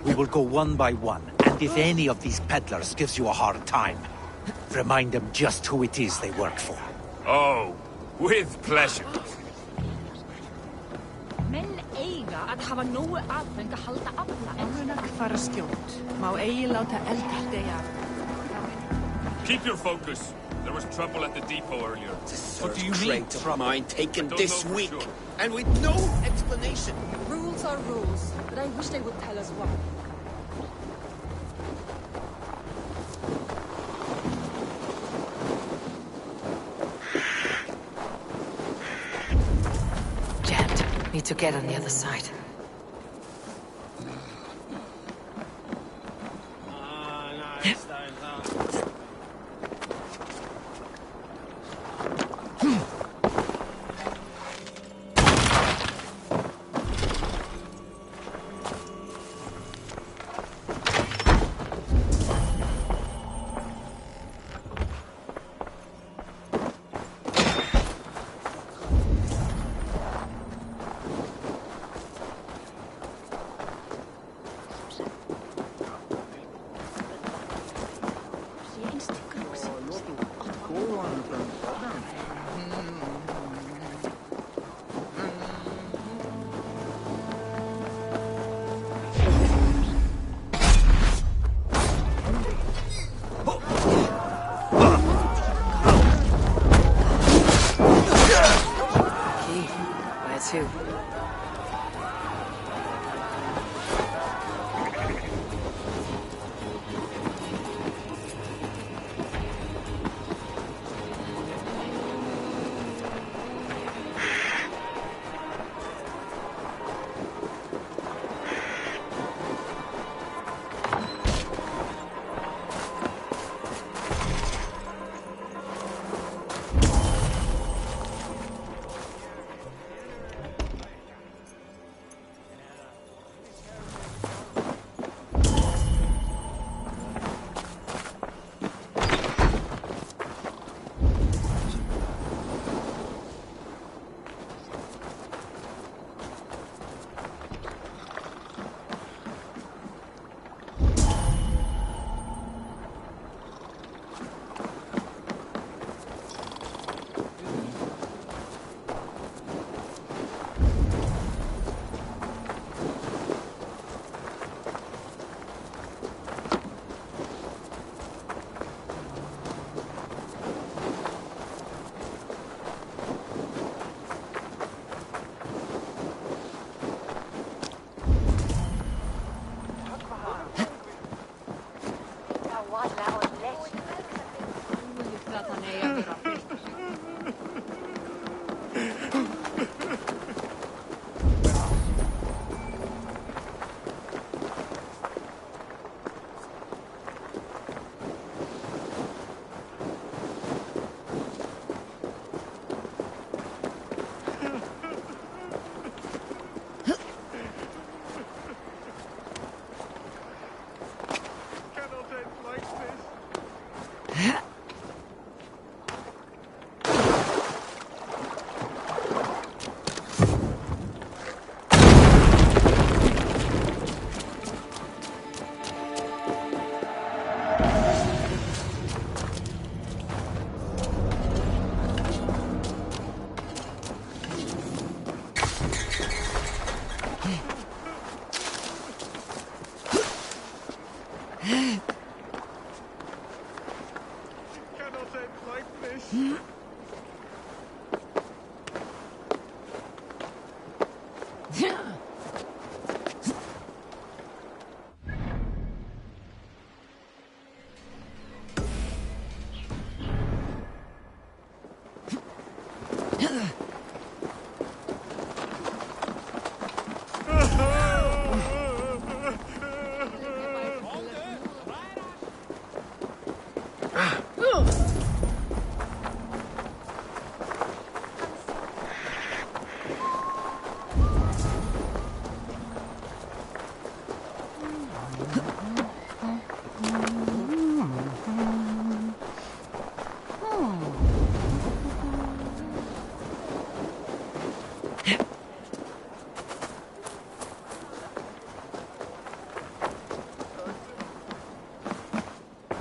We will go one by one, and if any of these peddlers gives you a hard time, remind them just who it is they work for. Oh, with pleasure. Menn eiga að hafa nógu aðfeng að halda afla. Árunak fara skjótt. Má eigi láta eldar deyja. Keep your focus. There was trouble at the depot earlier. What do you mean? Crate of mine taken this week, and with no explanation. Rules are rules, but I wish they would tell us why. Jammed. Need to get on the other side.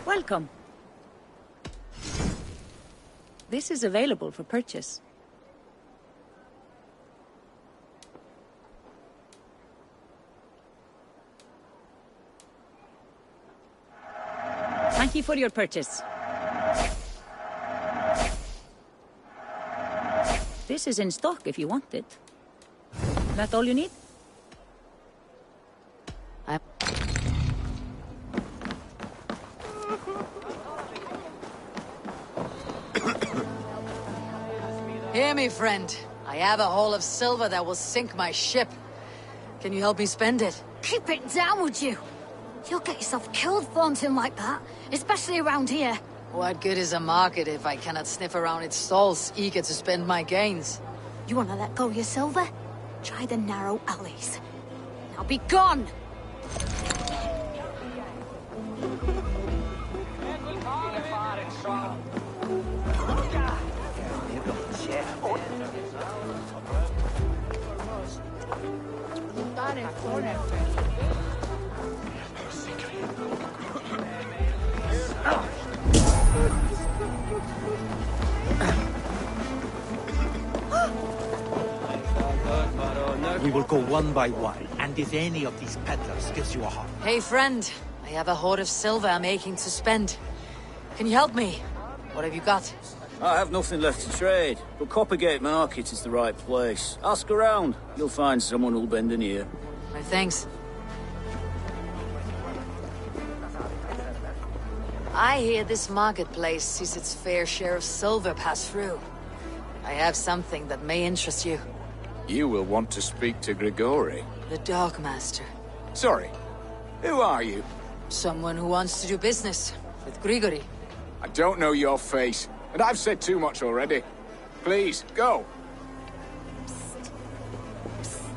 Welcome. This is available for purchase. Thank you for your purchase. This is in stock if you want it. That all you need? Hear me, friend. I have a haul of silver that will sink my ship. Can you help me spend it? Keep it down, would you? You'll get yourself killed flaunting like that, especially around here. What good is a market if I cannot sniff around its stalls, eager to spend my gains? You want to let go of your silver? Try the narrow alleys. Now be gone! We will go one by one, and if any of these peddlers gives you a hard... Hey, friend. I have a hoard of silver I'm aching to spend. Can you help me? What have you got? I have nothing left to trade, but Coppergate Market is the right place. Ask around. You'll find someone who'll bend an ear. My thanks. I hear this marketplace sees its fair share of silver pass through. I have something that may interest you. You will want to speak to Grigori. The Dog Master. Sorry, who are you? Someone who wants to do business with Grigori. I don't know your face, and I've said too much already. Please, go.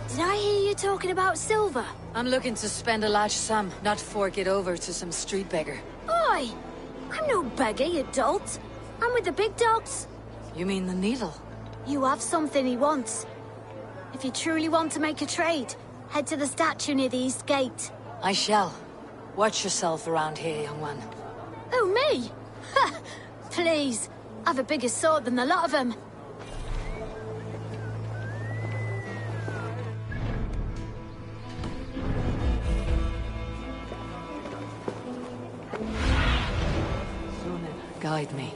Did I hear you talking about silver? I'm looking to spend a large sum, not fork it over to some street beggar. Oi! I'm no beggar, you dolt. I'm with the big dogs. You mean the Needle? You have something he wants. If you truly want to make a trade, head to the statue near the East Gate. I shall. Watch yourself around here, young one. Oh, me? Ha! Please. I've a bigger sword than the lot of them. Guide me.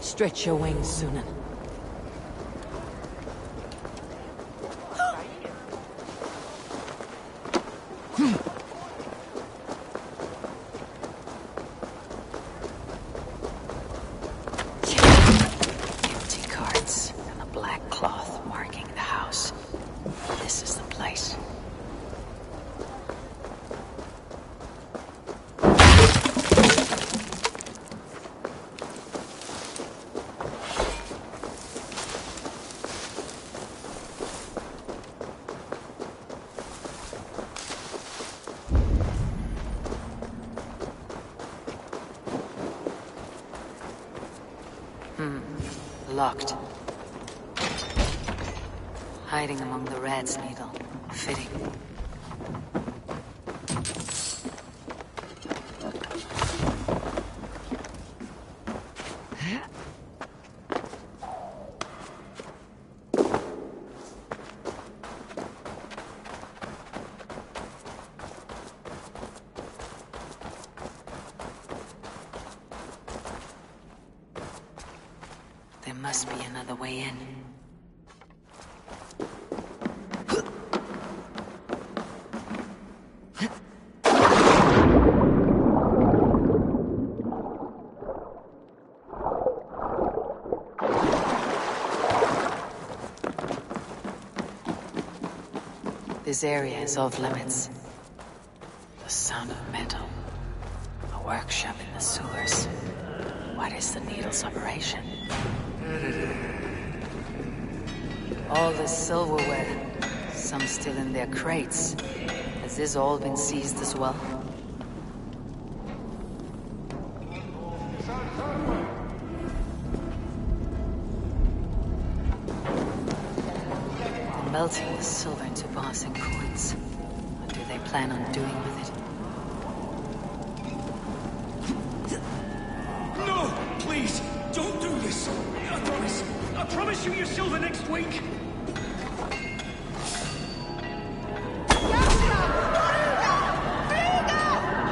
Stretch your wings, Sunan. Locked. Hiding among the rat's needle. Fitting. There must be another way in. This area is off limits. The sound of metal. A workshop in the sewers. What is the needle's operation? All this silverware. Some still in their crates. Has this all been seized as well? They're melting the silver into bars and coins. What do they plan on doing with it? No! Please! Don't do this! I promise you your silver next week!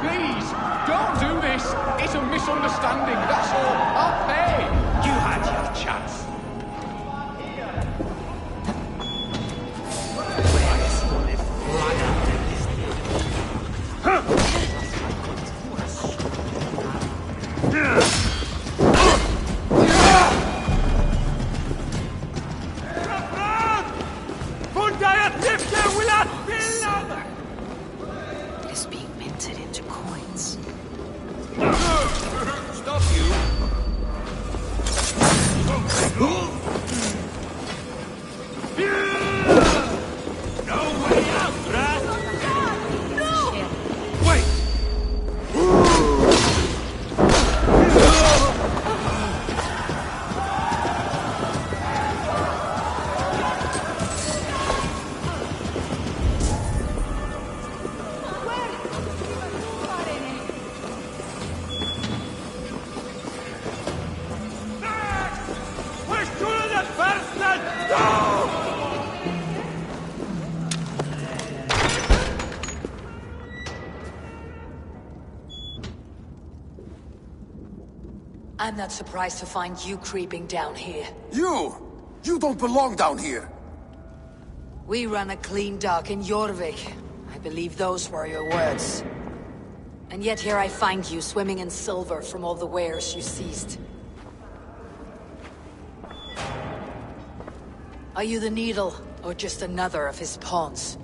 Please, don't do this! It's a misunderstanding, that's all. I'll pay! You had your chance. It is being minted into coins. Stop you! No way out, rat! No! Wait! I'm not surprised to find you creeping down here. You! You don't belong down here! We run a clean dock in Jorvik. I believe those were your words. And yet here I find you swimming in silver from all the wares you seized. Are you the Needle, or just another of his pawns?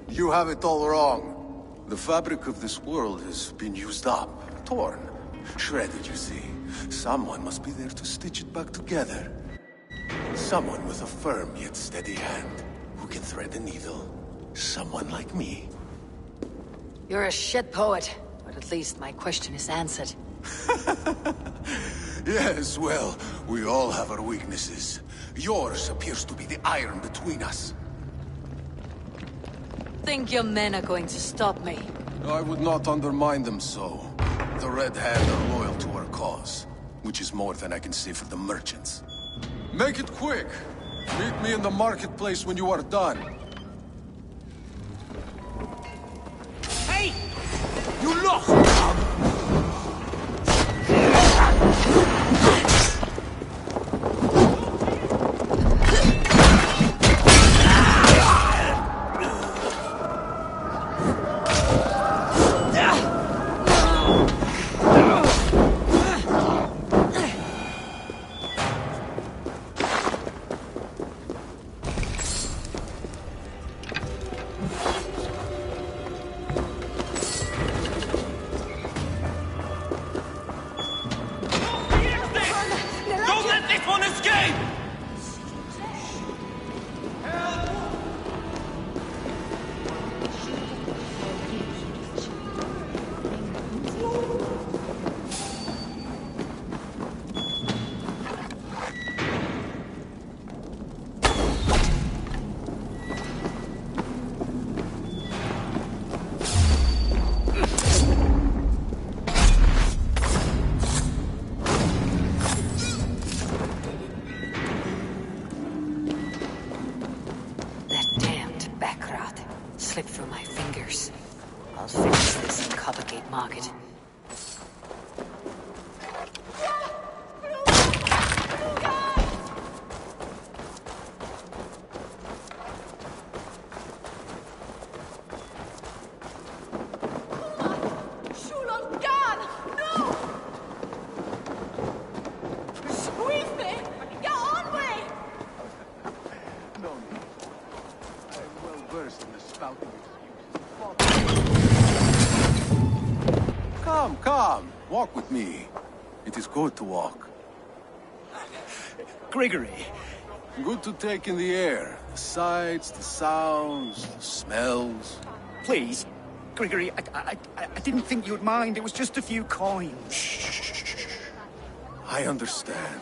You have it all wrong. The fabric of this world has been used up, torn, shredded, you see. Someone must be there to stitch it back together. Someone with a firm yet steady hand, who can thread the needle. Someone like me. You're a shit poet, but at least my question is answered. Yes, well, we all have our weaknesses. Yours appears to be the iron between us. Think your men are going to stop me? I would not undermine them so. The Red Hand are loyal to our cause, which is more than I can say for the merchants. Make it quick! Meet me in the marketplace when you are done. Hey! You lost! Come, walk with me. It is good to walk. Grigory. Good to take in the air. The sights, the sounds, the smells. Please, Grigory, I didn't think you'd mind. It was just a few coins. Shh. I understand.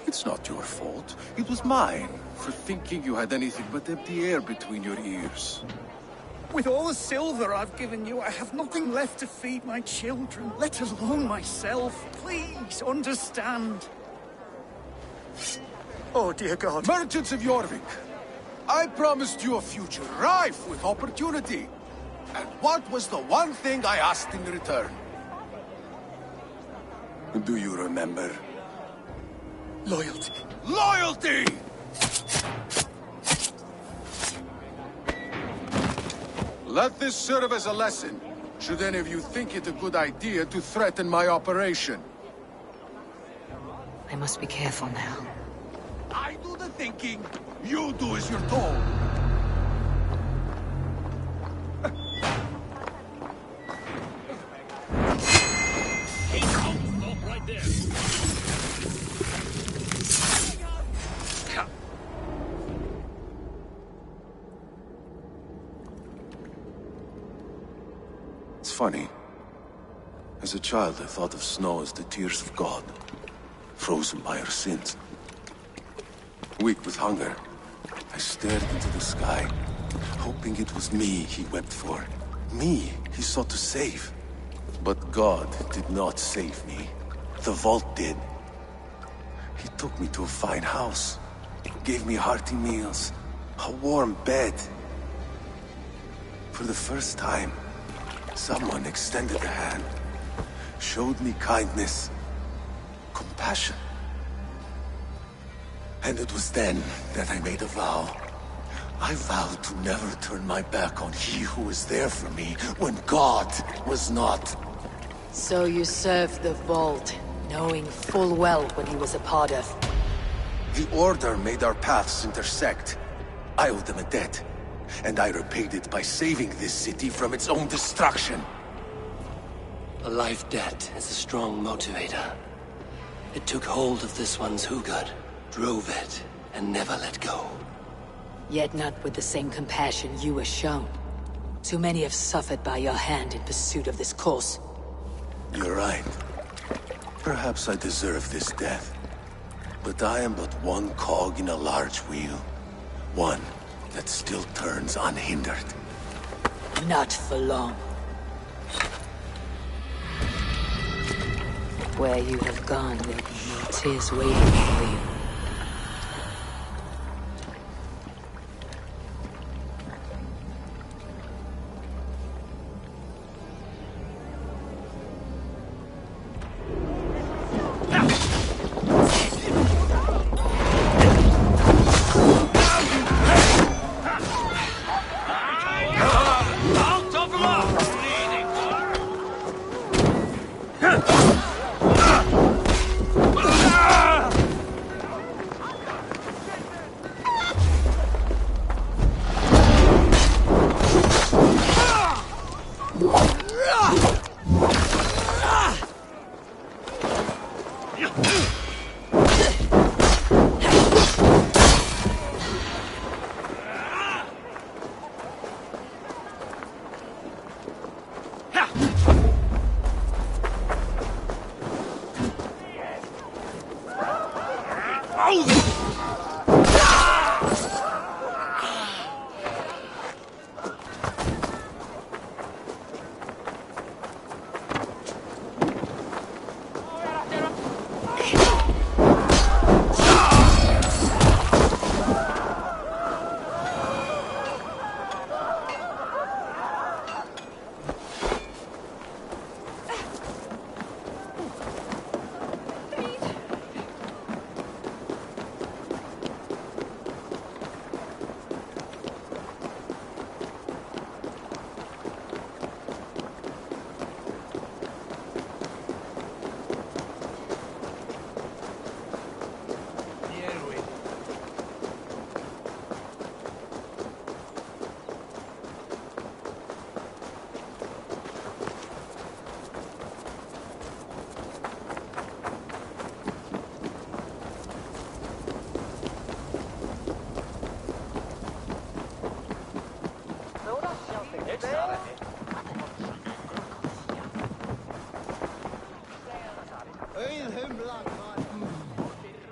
It's not your fault. It was mine, for thinking you had anything but empty air between your ears. With all the silver I've given you, I have nothing left to feed my children, let alone myself. Please, understand. Oh, dear God. Merchants of Jorvik, I promised you a future rife with opportunity. And what was the one thing I asked in return? Do you remember? Loyalty. Loyalty! Let this serve as a lesson, should any of you think it a good idea to threaten my operation. I must be careful now. I do the thinking, you do as you're told. Stop right there. It's funny. As a child, I thought of snow as the tears of God, frozen by our sins. Weak with hunger, I stared into the sky, hoping it was me he wept for. Me he sought to save. But God did not save me. The vault did. He took me to a fine house, gave me hearty meals, a warm bed. For the first time, someone extended a hand, showed me kindness, compassion. And it was then that I made a vow. I vowed to never turn my back on he who was there for me when God was not. So you served the Vault, knowing full well what he was a part of. The Order made our paths intersect. I owed them a debt, and I repaid it by saving this city from its own destruction. A life debt is a strong motivator. It took hold of this one's Hugad, drove it, and never let go. Yet not with the same compassion you were shown. Too many have suffered by your hand in pursuit of this cause. You're right. Perhaps I deserve this death. But I am but one cog in a large wheel. One that still turns unhindered. Not for long. Where you have gone, there'll be no tears waiting for you.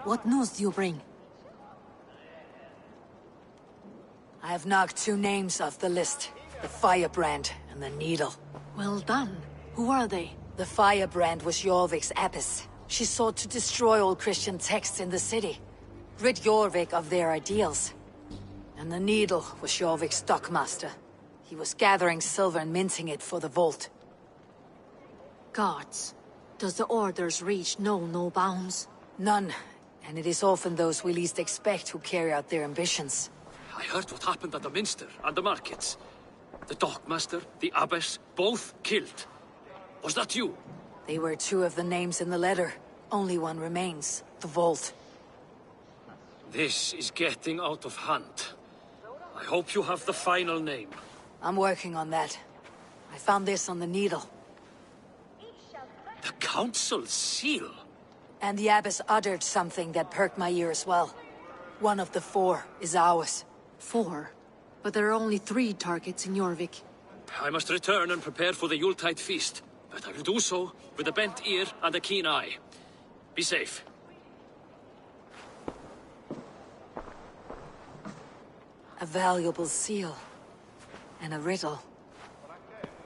What news do you bring? I have knocked 2 names off the list. The Firebrand and the Needle. Well done. Who are they? The Firebrand was Jorvik's abbess. She sought to destroy all Christian texts in the city. Rid Jorvik of their ideals. And the Needle was Jorvik's stockmaster. He was gathering silver and minting it for the vault. Guards. Does the orders reach no bounds? None. And it is often those we least expect who carry out their ambitions. I heard what happened at the Minster and the markets. The dockmaster, the abbess, both killed. Was that you? They were 2 of the names in the letter. Only one remains. The vault. This is getting out of hand. I hope you have the final name. I'm working on that. I found this on the Needle. The Council's seal? And the abbess uttered something that perked my ear as well. One of the 4 is ours. 4? But there are only 3 targets in Jorvik. I must return and prepare for the Yuletide feast. But I will do so with a bent ear and a keen eye. Be safe. A valuable seal. And a riddle.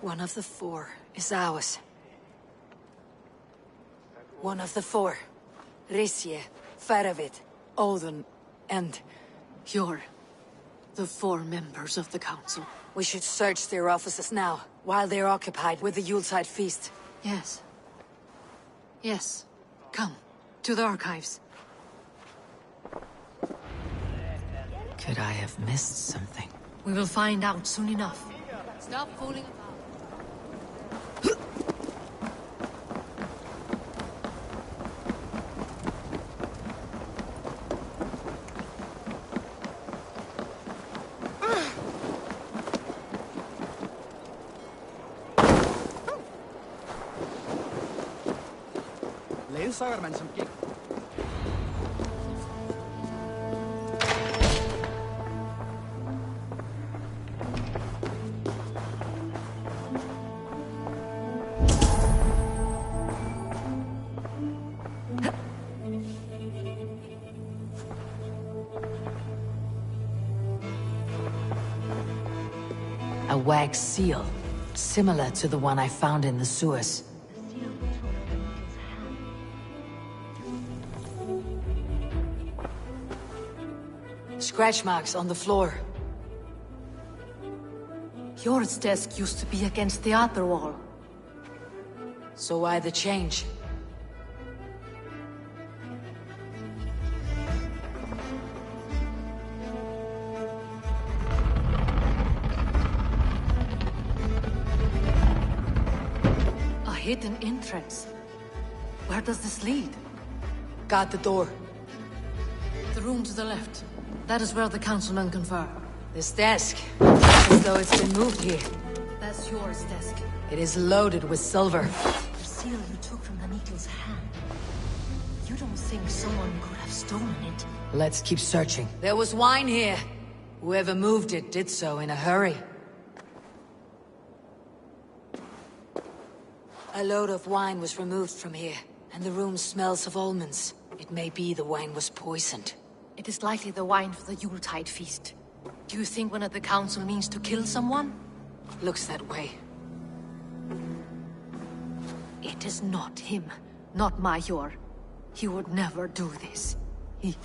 One of the 4 is ours. One of the 4. Risje, Faravid, Odin, and... You're the 4 members of the Council. We should search their offices now, while they're occupied with the Yuletide feast. Yes. Yes. Come, to the archives. Could I have missed something? We will find out soon enough. Stop fooling about. Ledsagermenn som gik. A wax seal, similar to the one I found in the sewers. Scratch marks on the floor. Jor's desk used to be against the other wall. So why the change? A hidden entrance. Where does this lead? Guard the door. The room to the left. That is where the councilmen confer. This desk, as though it's been moved here. That's Jor's desk. It is loaded with silver. The seal you took from the Needle's hand. You don't think someone could have stolen it? Let's keep searching. There was wine here. Whoever moved it did so in a hurry. A load of wine was removed from here, and the room smells of almonds. It may be the wine was poisoned. It is likely the wine for the Yuletide feast. Do you think one of the council means to kill someone? Looks that way. It is not him, not Major. He would never do this. He...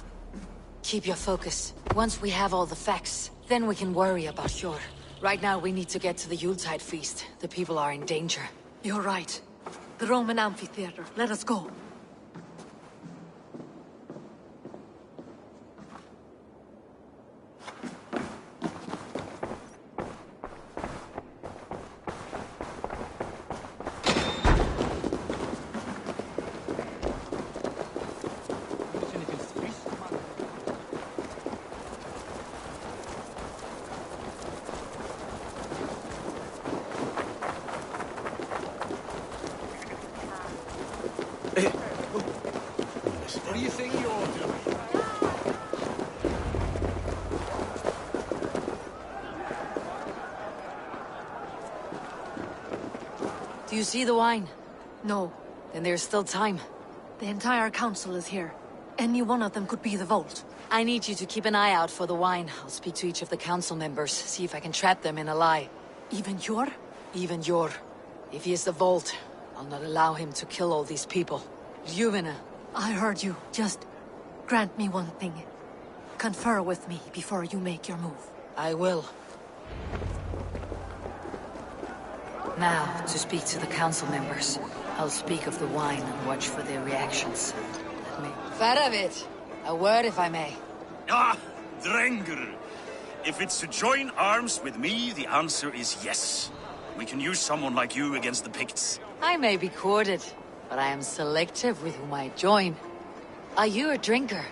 Keep your focus. Once we have all the facts, then we can worry about Jor. Right now we need to get to the Yuletide feast. The people are in danger. You're right. The Roman amphitheater. Let us go. What do you think you're doing? Do you see the wine? No. Then there's still time. The entire council is here. Any one of them could be the vault. I need you to keep an eye out for the wine. I'll speak to each of the council members, see if I can trap them in a lie. Even Jor? Even Jor. If he is the vault, I'll not allow him to kill all these people. Juvena. I heard you. Just grant me one thing. Confer with me before you make your move. I will. Now, to speak to the council members. I'll speak of the wine and watch for their reactions. Let me... Faravit! A word, if I may. Ah, Drengr. If it's to join arms with me, the answer is yes. We can use someone like you against the Picts. I may be courted, but I am selective with whom I join. Are you a drinker?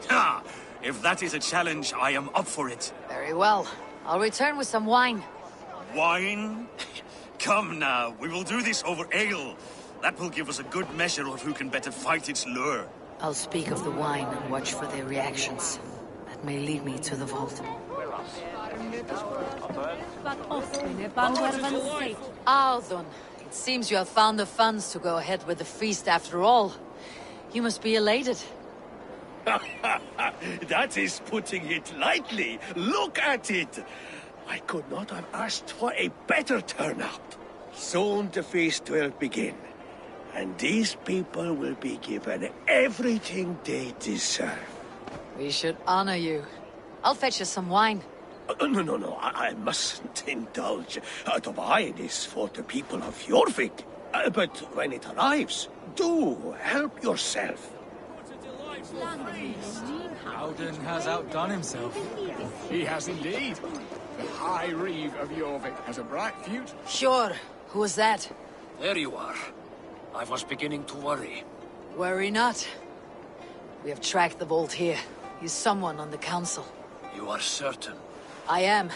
Ha! If that is a challenge, I am up for it. Very well. I'll return with some wine. Wine? Come now, we will do this over ale. That will give us a good measure of who can better fight its lure. I'll speak of the wine and watch for their reactions. That may lead me to the vault. Althon, it seems you have found the funds to go ahead with the feast after all. You must be elated. That is putting it lightly. Look at it. I could not have asked for a better turnout. Soon the feast will begin. And these people will be given everything they deserve. We should honor you. I'll fetch you some wine. No, I mustn't indulge. The wine is for the people of Jorvik. But when it arrives, do help yourself. Howden has outdone himself. He has indeed. The High Reeve of Jorvik has a bright future. Sure. Who was that? There you are. I was beginning to worry. Worry not. We have tracked the vault here. He's someone on the council. You are certain? I am.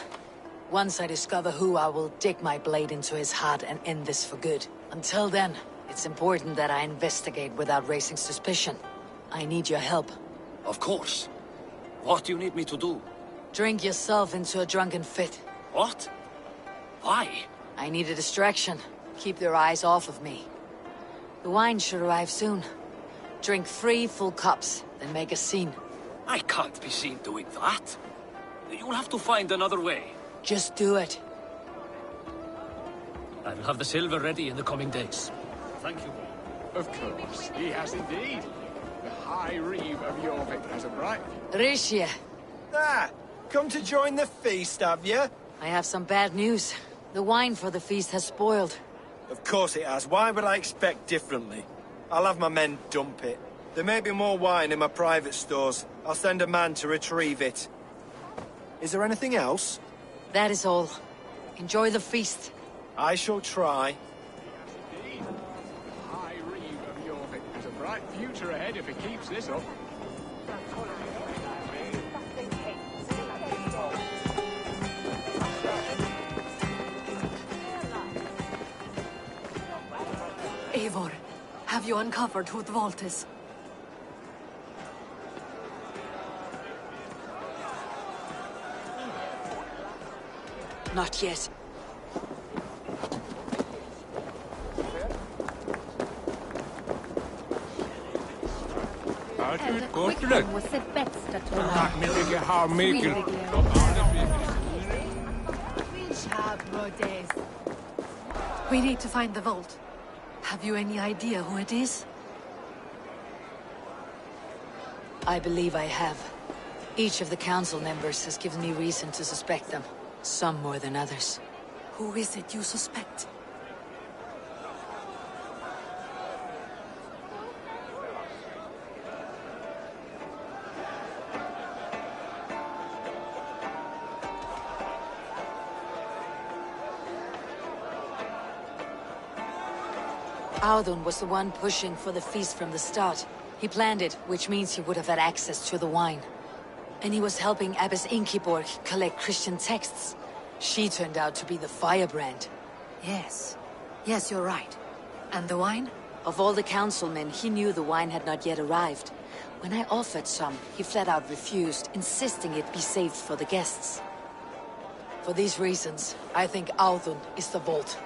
Once I discover who, I will dig my blade into his heart and end this for good. Until then, it's important that I investigate without raising suspicion. I need your help. Of course. What do you need me to do? Drink yourself into a drunken fit. What? Why? I need a distraction. Keep their eyes off of me. The wine should arrive soon. Drink 3 full cups, then make a scene. I can't be seen doing that. You'll have to find another way. Just do it. I will have the silver ready in the coming days. Thank you. Of course, he has indeed. The High Reeve of Jorvik has a bright... Rishia. Ah, come to join the feast, have you? I have some bad news. The wine for the feast has spoiled. Of course it has. Why would I expect differently? I'll have my men dump it. There may be more wine in my private stores. I'll send a man to retrieve it. Is there anything else? That is all. Enjoy the feast. I shall try. Indeed. The High Reeve of Jorvik has a bright future ahead if he keeps this up. Eivor, have you uncovered who the vault is? Not yet. Was det bästa tror Tack mycket, har mycket. We need to find the vault. Have you any idea who it is? I believe I have. Each of the council members has given me reason to suspect them. Some more than others. Who is it you suspect? Audun was the one pushing for the feast from the start. He planned it, which means he would have had access to the wine. And he was helping Abbess Inkiborg collect Christian texts. She turned out to be the firebrand. Yes. Yes, you're right. And the wine? Of all the councilmen, he knew the wine had not yet arrived. When I offered some, he flat out refused, insisting it be saved for the guests. For these reasons, I think Audun is the vault.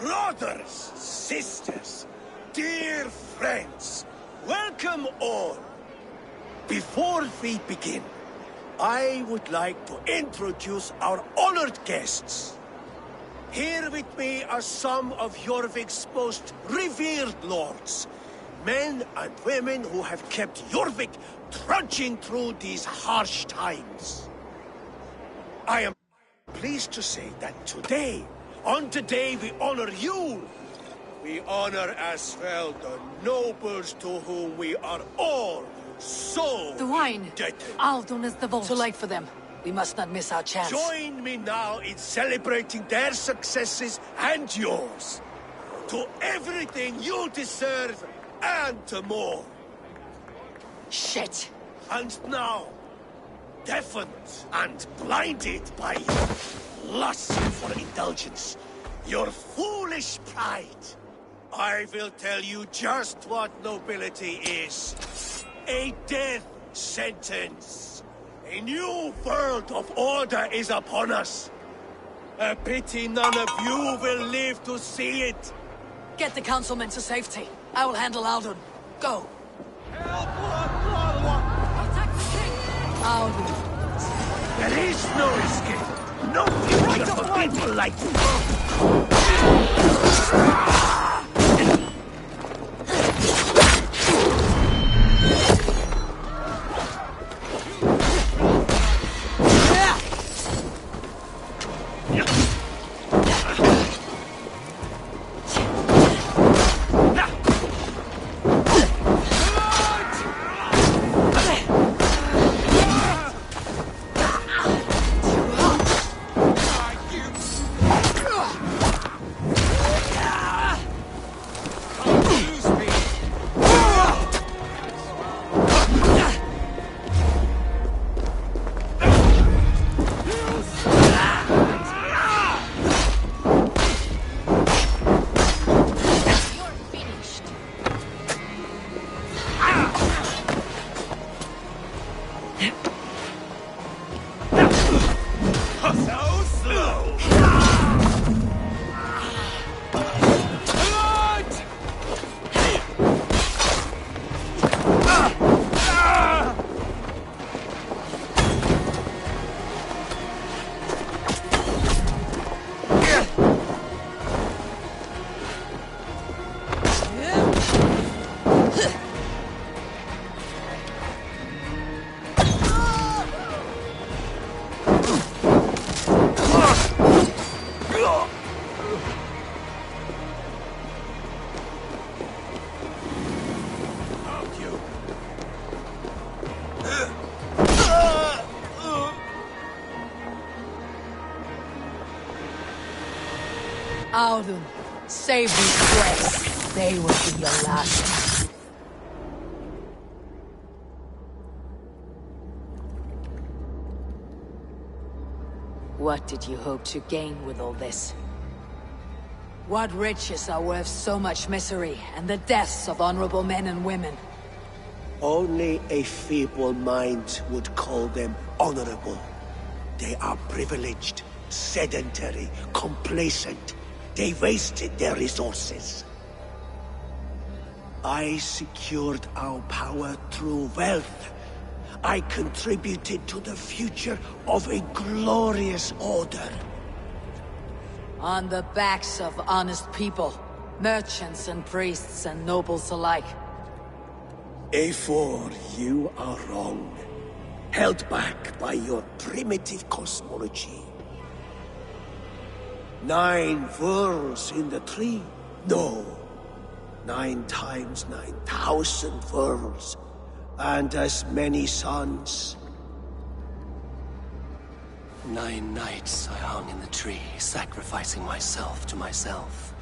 Brothers, sisters, dear friends, welcome all. Before we begin, I would like to introduce our honored guests. Here with me are some of Jorvik's most revered lords. Men and women who have kept Jorvik trudging through these harsh times. I am pleased to say that today, on the day we honor you, we honor as well the nobles to whom we are all so The wine! indebted. Aldon is the vault. Too late for them. We must not miss our chance. Join me now in celebrating their successes and yours. To everything you deserve and more. Shit! And now, deafened and blinded by your lust for indulgence, your foolish pride, I will tell you just what nobility is. A death sentence. A new world of order is upon us. A pity none of you will live to see it. Get the councilmen to safety. I will handle Aldon. Go! Aldon. There is no escape. No future for people like you. Aldon, save these breaths. They will be your last. What did you hope to gain with all this? What riches are worth so much misery and the deaths of honorable men and women? Only a feeble mind would call them honorable. They are privileged, sedentary, complacent. They wasted their resources. I secured our power through wealth. I contributed to the future of a glorious order. On the backs of honest people, merchants and priests and nobles alike. A4, you are wrong. Held back by your primitive cosmology. 9 worlds in the tree? No. 9 times 9,000 worlds. And as many suns. 9 nights I hung in the tree, sacrificing myself to myself.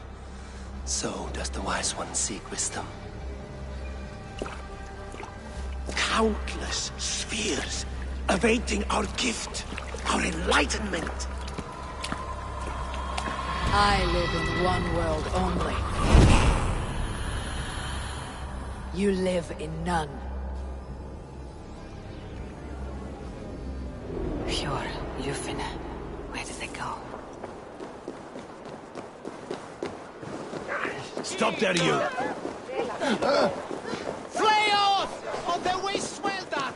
So does the Wise One seek wisdom. Countless spheres awaiting our gift, our enlightenment. I live in one world only. You live in none. Pure, Yufin. Where did they go? Stop there, you! Flay off! Of the waste swelter!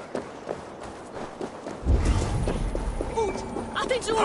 Wat eens goed!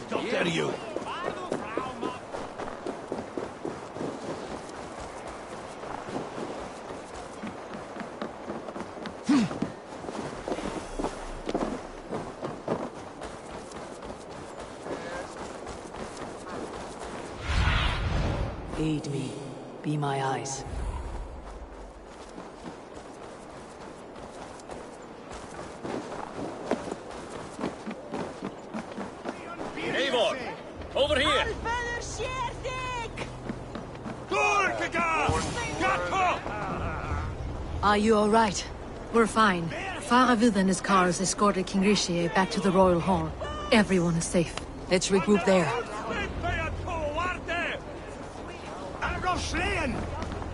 Stop there, you! Aid me. Be my eyes. Eivor! Over here! Are you all right? We're fine. Faravid and his cars escorted King Rishi back to the Royal Hall. Everyone is safe. Let's regroup there.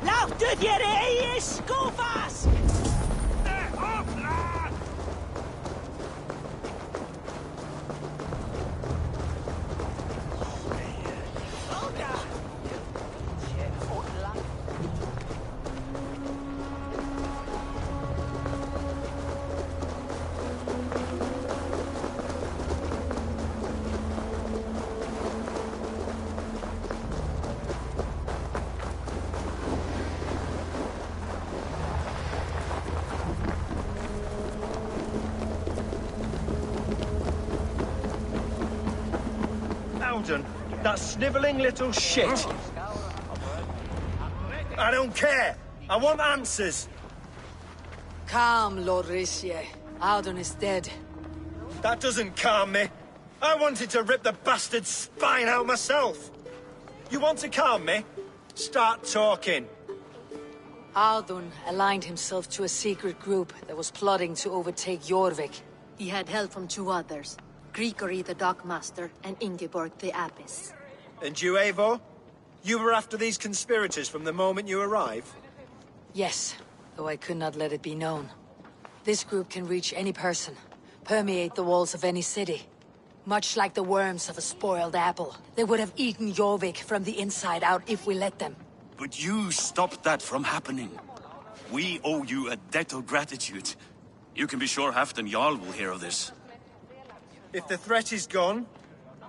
Laat dit je is, go fast! That snivelling little shit. I don't care. I want answers. Calm, Lord Rishi. Audun is dead. That doesn't calm me. I wanted to rip the bastard's spine out myself. You want to calm me? Start talking. Audun aligned himself to a secret group that was plotting to overtake Jorvik. He had help from two others. Grigory the Dockmaster and Ingeborg the Abbess. And you, Eivor? You were after these conspirators from the moment you arrived? Yes, though I could not let it be known. This group can reach any person, permeate the walls of any city. Much like the worms of a spoiled apple, they would have eaten Jorvik from the inside out if we let them. But you stopped that from happening. We owe you a debt of gratitude. You can be sure Halfdan Jarl will hear of this. If the threat is gone,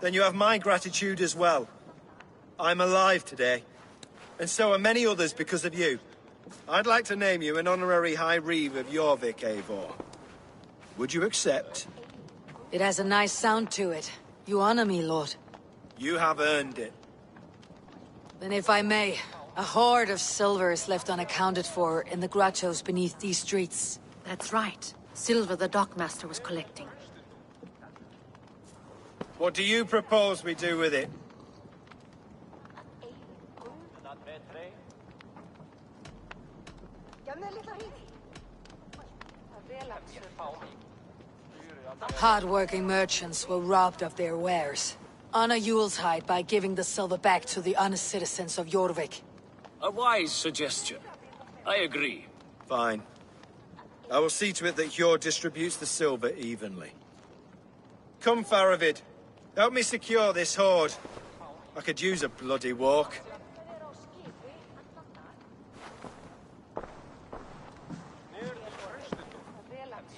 then you have my gratitude as well. I'm alive today, and so are many others because of you. I'd like to name you an honorary High Reeve of Jorvik, Eivor. Would you accept? It has a nice sound to it. You honor me, Lord. You have earned it. Then if I may, a hoard of silver is left unaccounted for in the grottos beneath these streets. That's right. Silver the Dockmaster was collecting. What do you propose we do with it? Hard-working merchants were robbed of their wares. Honor Yuletide by giving the silver back to the honest citizens of Jorvik. A wise suggestion. I agree. Fine. I will see to it that Hjor distributes the silver evenly. Come, Faravid. Help me secure this hoard. I could use a bloody walk.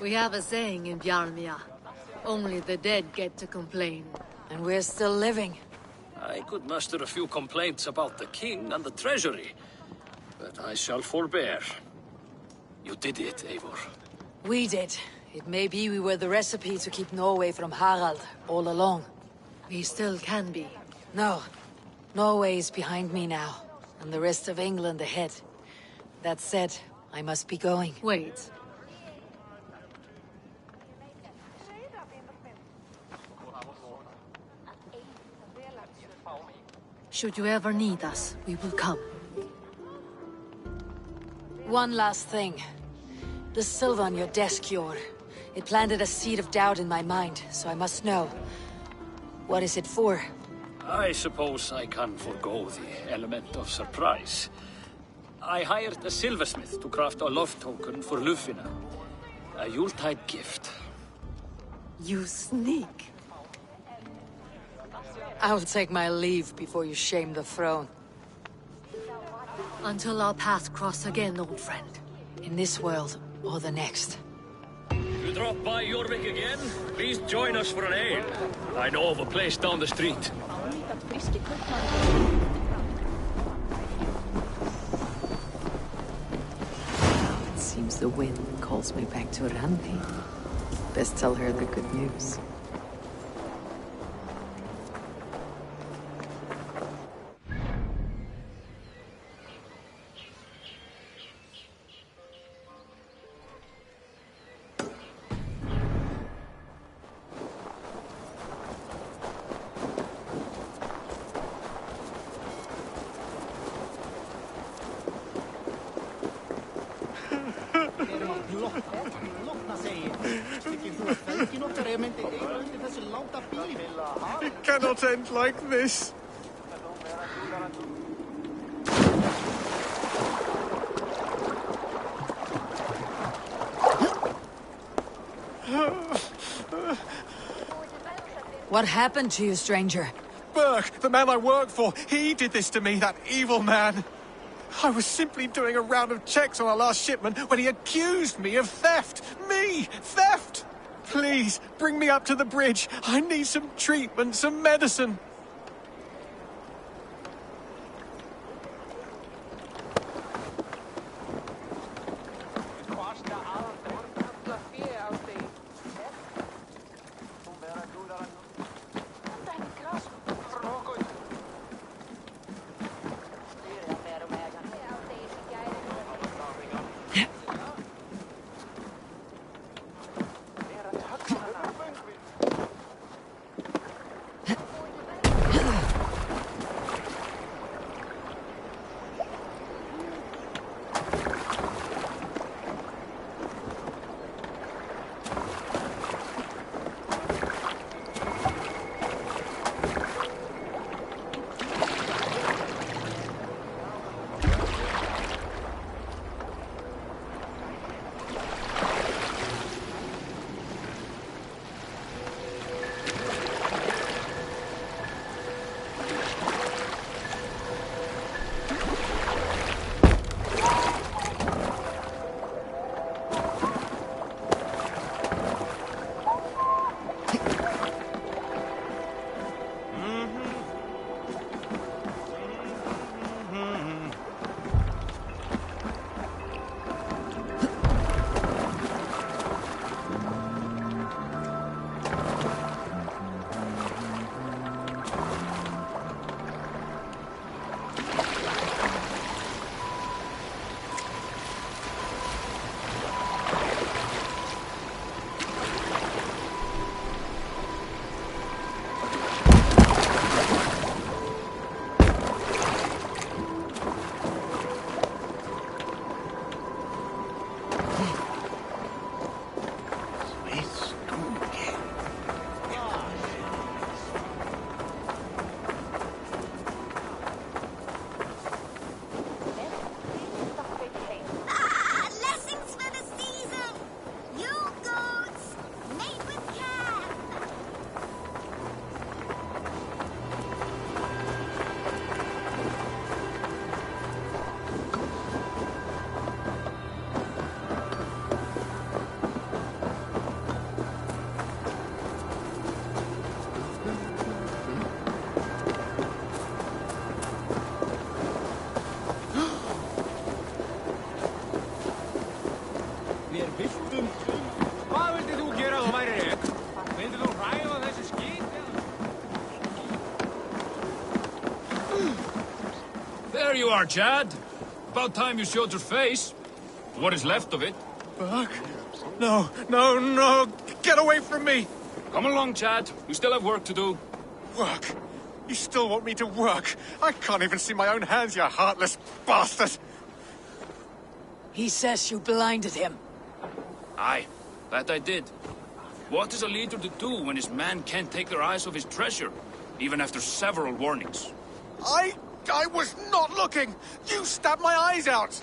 We have a saying in Bjarmia. Only the dead get to complain. And we're still living. I could muster a few complaints about the king and the treasury, but I shall forbear. You did it, Eivor. We did. It may be we were the recipe to keep Norway from Harald all along. We still can be. No. Norway is behind me now, and the rest of England ahead. That said, I must be going. Wait. Should you ever need us, we will come. One last thing. The silver on your desk, Hjor. It planted a seed of doubt in my mind, so I must know. What is it for? I suppose I can forgo the element of surprise. I hired a silversmith to craft a love token for Lufina. A Yuletide gift. You sneak. I'll take my leave before you shame the throne. Until our paths cross again, old friend. In this world, or the next. If you drop by Jorvik again, please join us for an ale. I know of a place down the street. It seems the wind calls me back to Randi. Best tell her the good news. It cannot end like this. What happened to you, stranger? Burke, the man I work for, he did this to me, that evil man. I was simply doing a round of checks on our last shipment when he accused me of theft. Me! Theft! Please, bring me up to the bridge. I need some treatment, some medicine. Hvað vildi þú gera þú værir ég? Vildi þú ræða þessu skít? There you are, Chad. About time you showed your face. What is left of it? Fuck. No, no, no! Get away from me! Come along, Chad. We still have work to do. Work? You still want me to work? I can't even see my own hands, you heartless bastard! He says you blinded him. Aye, that I did. What is a leader to do when his men can't take their eyes off his treasure, even after several warnings? I was not looking! You stabbed my eyes out!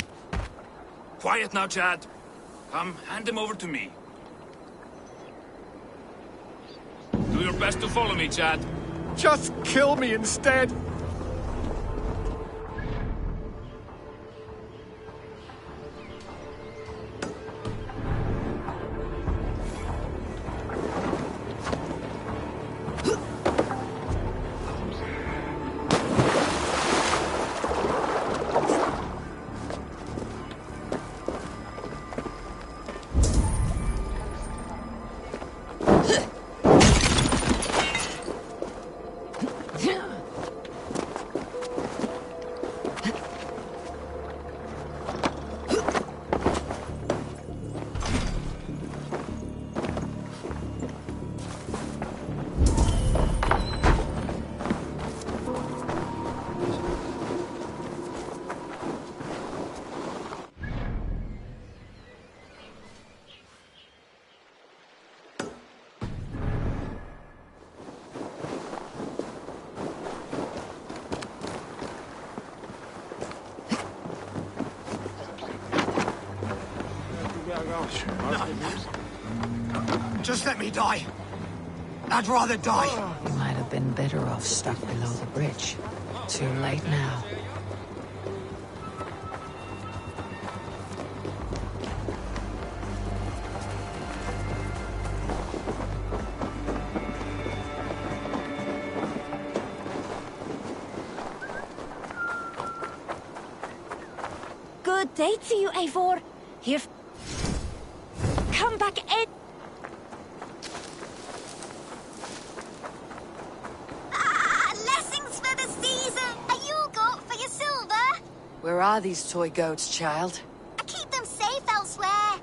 Quiet now, Chad. Come, hand him over to me. Do your best to follow me, Chad. Just kill me instead! Just let me die. I'd rather die. You might have been better off stuck below the bridge. Too late now. Good day to you, Eivor. Here. Come back in. Blessings for the season. Are you got for your silver? Where are these toy goats, child? I keep them safe elsewhere.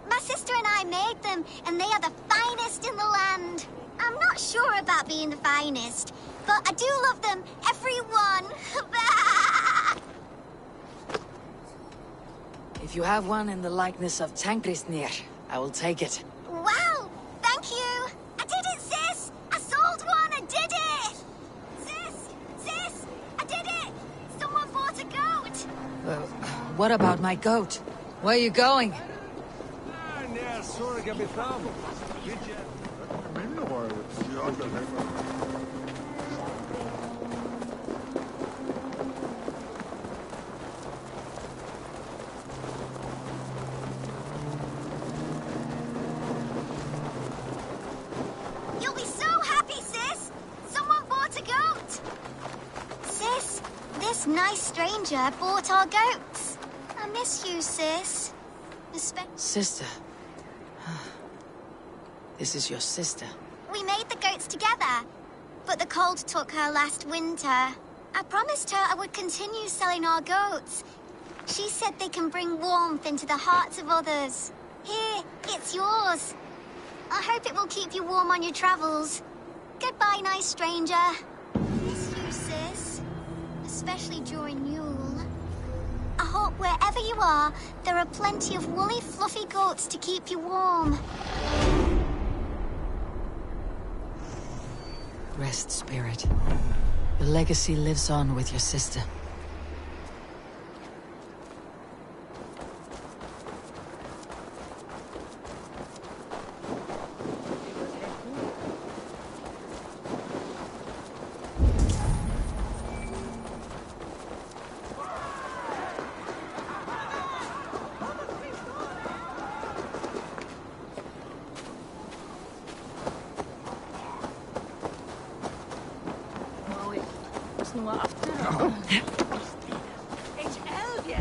My sister and I made them, and they are the finest in the land. I'm not sure about being the finest, but I do love them, every one. If you have one in the likeness of Tankrisnir, I will take it. Wow! Thank you! I did it, sis! I sold one! I did it! Sis! I did it! Someone bought a goat! What about my goat? Where are you going? You'll be so happy, sis! Someone bought a goat! Sis, this nice stranger bought our goats. I miss you, sis. Sister. This is your sister. We made the goats together, but the cold took her last winter. I promised her I would continue selling our goats. She said they can bring warmth into the hearts of others. Here, it's yours. I hope it will keep you warm on your travels. Goodbye, nice stranger. Miss you, sis. Especially during Yule. I hope wherever you are, there are plenty of woolly, fluffy goats to keep you warm. Rest, spirit. Your legacy lives on with your sister. Snurre aftur. Eins elfje.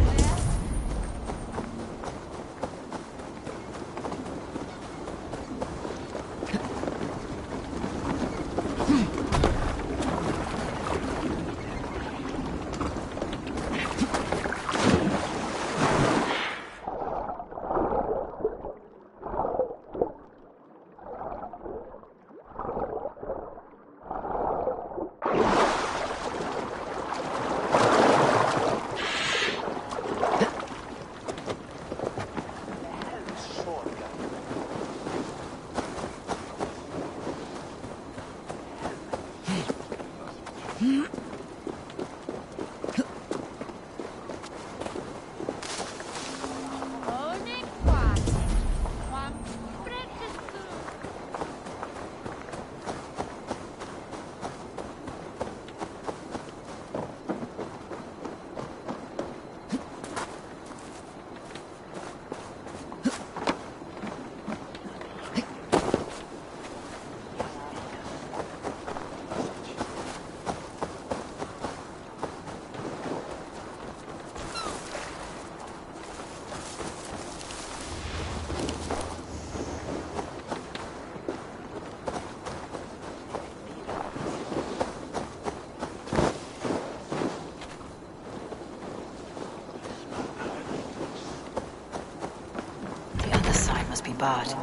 must be barred.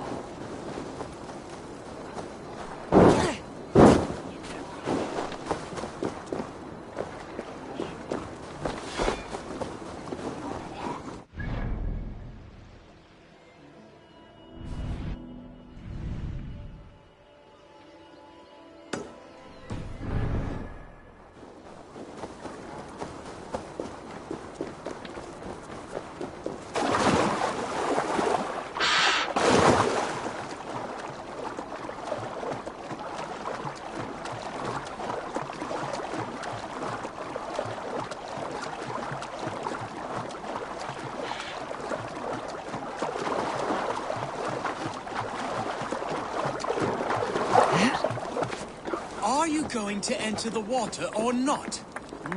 Are you going to enter the water or not?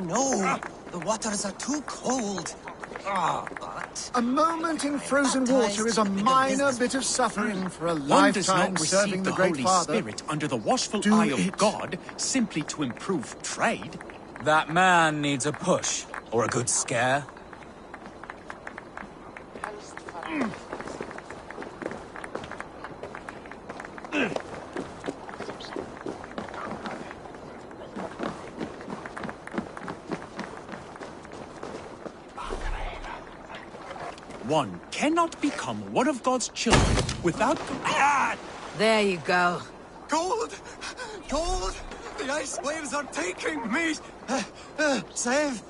No, the waters are too cold. But a moment in frozen water is a minor bit of suffering for a one does lifetime not serving receive the the Great Holy Father. Spirit under the watchful Do eye of it. God simply to improve trade. That man needs a push, or a good scare. One cannot become one of God's children without... There you go. Cold! Cold! The ice waves are taking me! Save!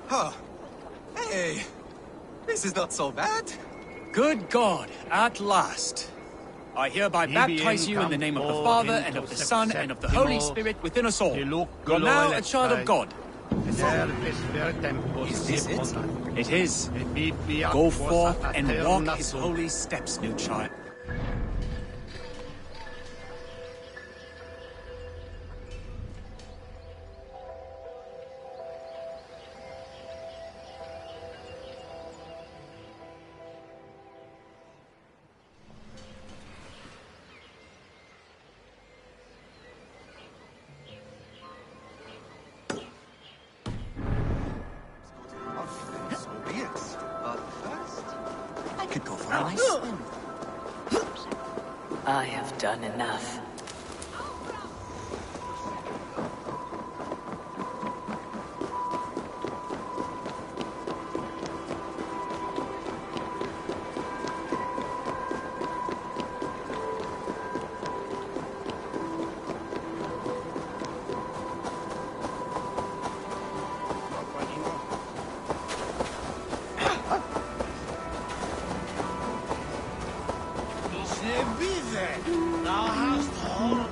Oh. Hey! This is not so bad. Good God, at last. I hereby baptize you in the name of the Father, and of the Son, and of the Holy Spirit within us all. You are now a child of God. Is this it? It is. Go forth and walk his holy steps, new child. So be it. But first, I could go for a nice swim. I have done enough. Thou hast horrible.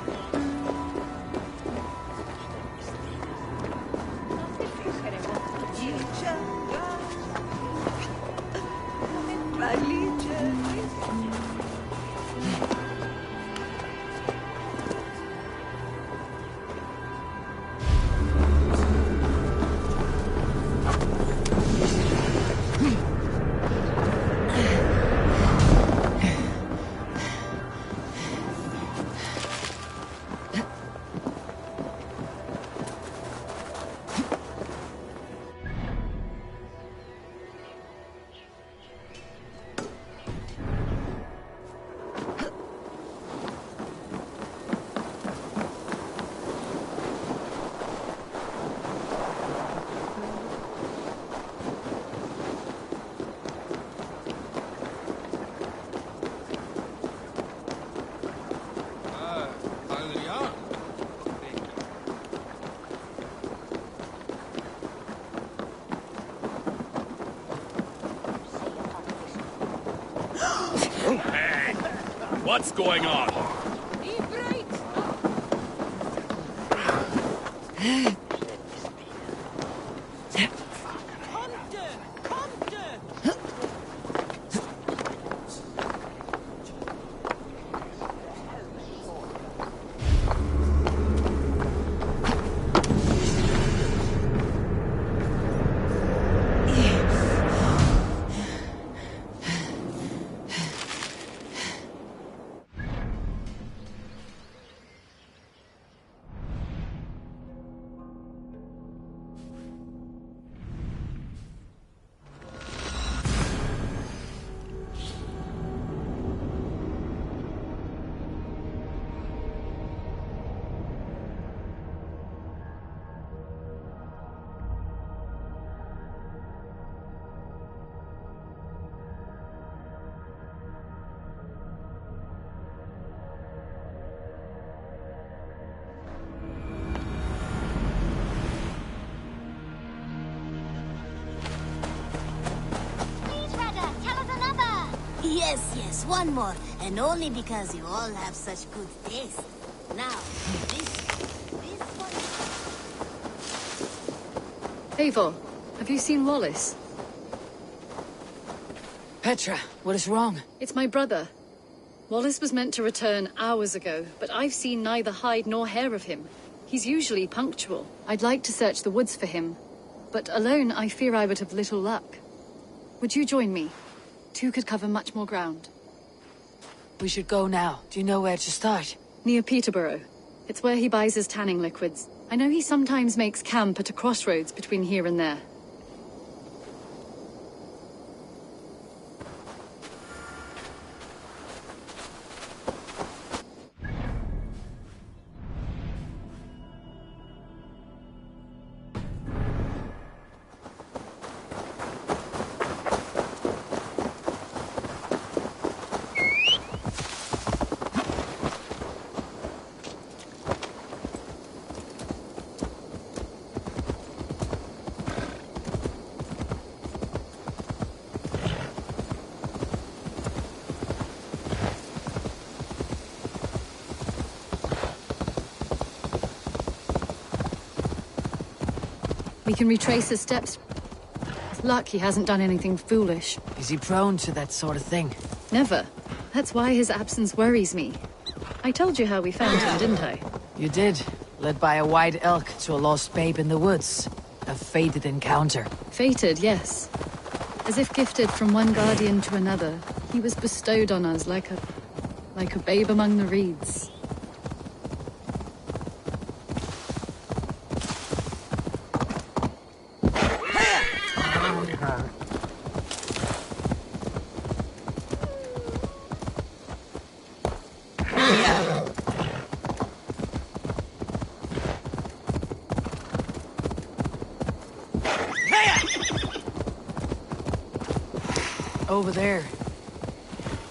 Hey, what's going on? Yes, one more. And only because you all have such good taste. Now, this one... Eivor, have you seen Wallace? Petra, what is wrong? It's my brother. Wallace was meant to return hours ago, but I've seen neither hide nor hair of him. He's usually punctual. I'd like to search the woods for him, but alone I fear I would have little luck. Would you join me? Two could cover much more ground. We should go now. Do you know where to start? Near Peterborough. It's where he buys his tanning liquids. I know he sometimes makes camp at a crossroads between here and there. We can retrace his steps. With luck, he hasn't done anything foolish. Is he prone to that sort of thing? Never. That's why his absence worries me. I told you how we found him, didn't I? You did. Led by a white elk to a lost babe in the woods. A fated encounter. Fated, yes. As if gifted from one guardian to another, he was bestowed on us like a babe among the reeds. Over there.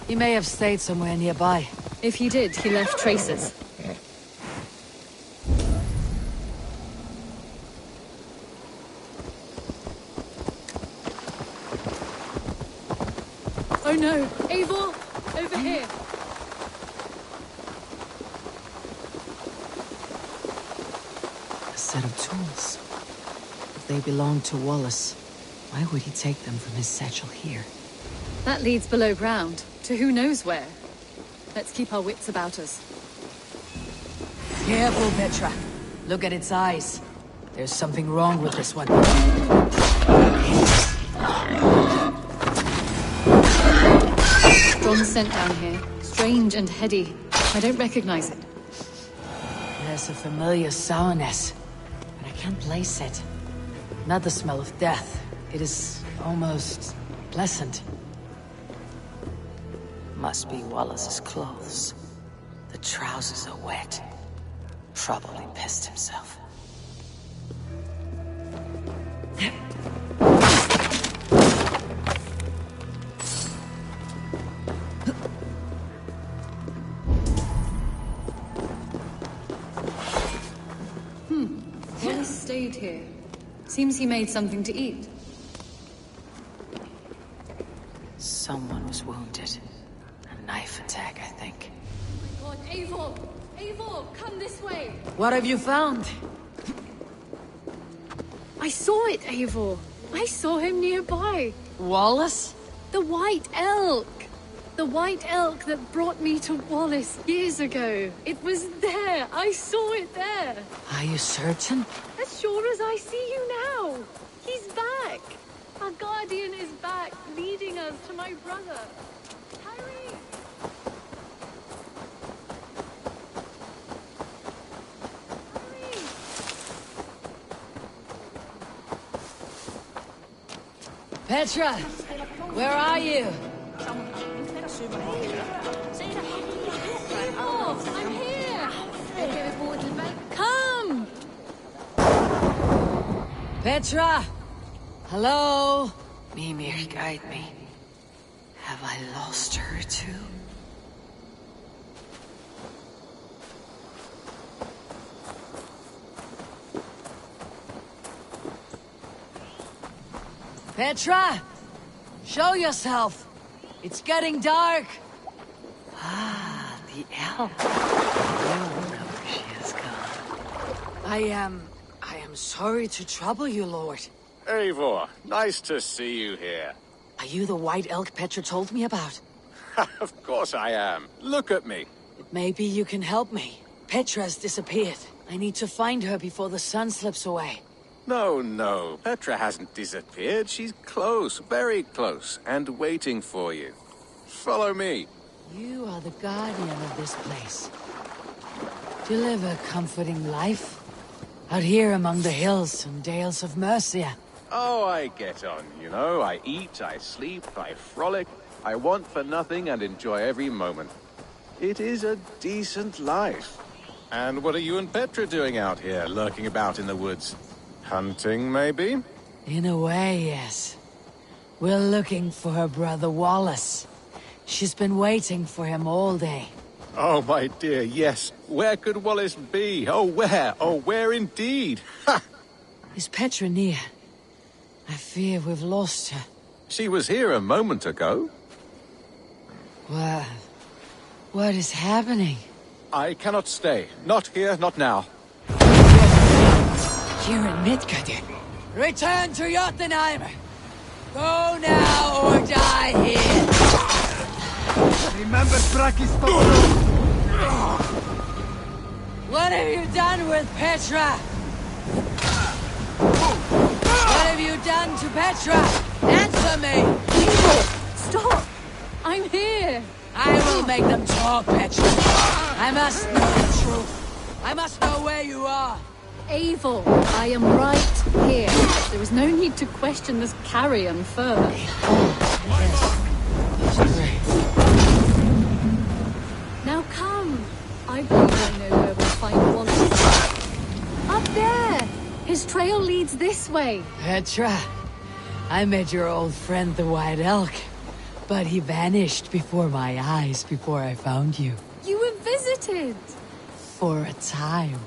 He may have stayed somewhere nearby. If he did, he left traces. Oh no! Eivor! Over here! A set of tools. If they belonged to Wallace, why would he take them from his satchel here? That leads below ground, to who knows where. Let's keep our wits about us. Careful, Petra. Look at its eyes. There's something wrong with this one. Strong scent down here. Strange and heady. I don't recognize it. There's a familiar sourness, but I can't place it. Not the smell of death. It is almost pleasant. Must be Wallace's clothes. The trousers are wet. Probably pissed himself. Wallace stayed here. Seems he made something to eat. Someone was wounded. A knife attack, I think. Oh my god, Eivor! Eivor, come this way! What have you found? I saw it, Eivor. I saw him nearby. Wallace? The white elk! The white elk that brought me to Wallace years ago. It was there. I saw it there. Are you certain? As sure as I see you now. He's back. Our guardian is back, leading us to my brother. Hurry! Petra! Where are you? Oh, I'm here! Come! Petra! Hello? Mimir, guide me. Have I lost her too? Petra! Show yourself! It's getting dark. Ah, the elf. Oh, no, she has gone. I am sorry to trouble you, Lord. Eivor, nice to see you here. Are you the white elk Petra told me about? Of course I am. Look at me. Maybe you can help me. Petra's disappeared. I need to find her before the sun slips away. No. Petra hasn't disappeared. She's close, very close, and waiting for you. Follow me. You are the guardian of this place. You live a comforting life. Out here among the hills and dales of Mercia. Oh, I get on, you know. I eat, I sleep, I frolic. I want for nothing and enjoy every moment. It is a decent life. And what are you and Petra doing out here, lurking about in the woods? Hunting, maybe? In a way, yes. We're looking for her brother Wallace. She's been waiting for him all day. Oh, my dear, yes. Where could Wallace be? Oh, where? Oh, where indeed? Ha! Is Petra near? I fear we've lost her. She was here a moment ago. What is happening? I cannot stay. Not here, not now. Here in Midgard. Return to Jotunheim! Go now or die here! Remember Braki's What have you done with Petra? What have you done to Petra? Answer me! Stop! I'm here! I will make them talk, Petra. I must know the truth. I must know where you are. Eivor, I am right here. There is no need to question this carrion further. Now come. I believe I know where we'll find Wallace. Up there! His trail leads this way. Petra, I met your old friend the White Elk, but he vanished before my eyes before I found you. You were visited. For a time.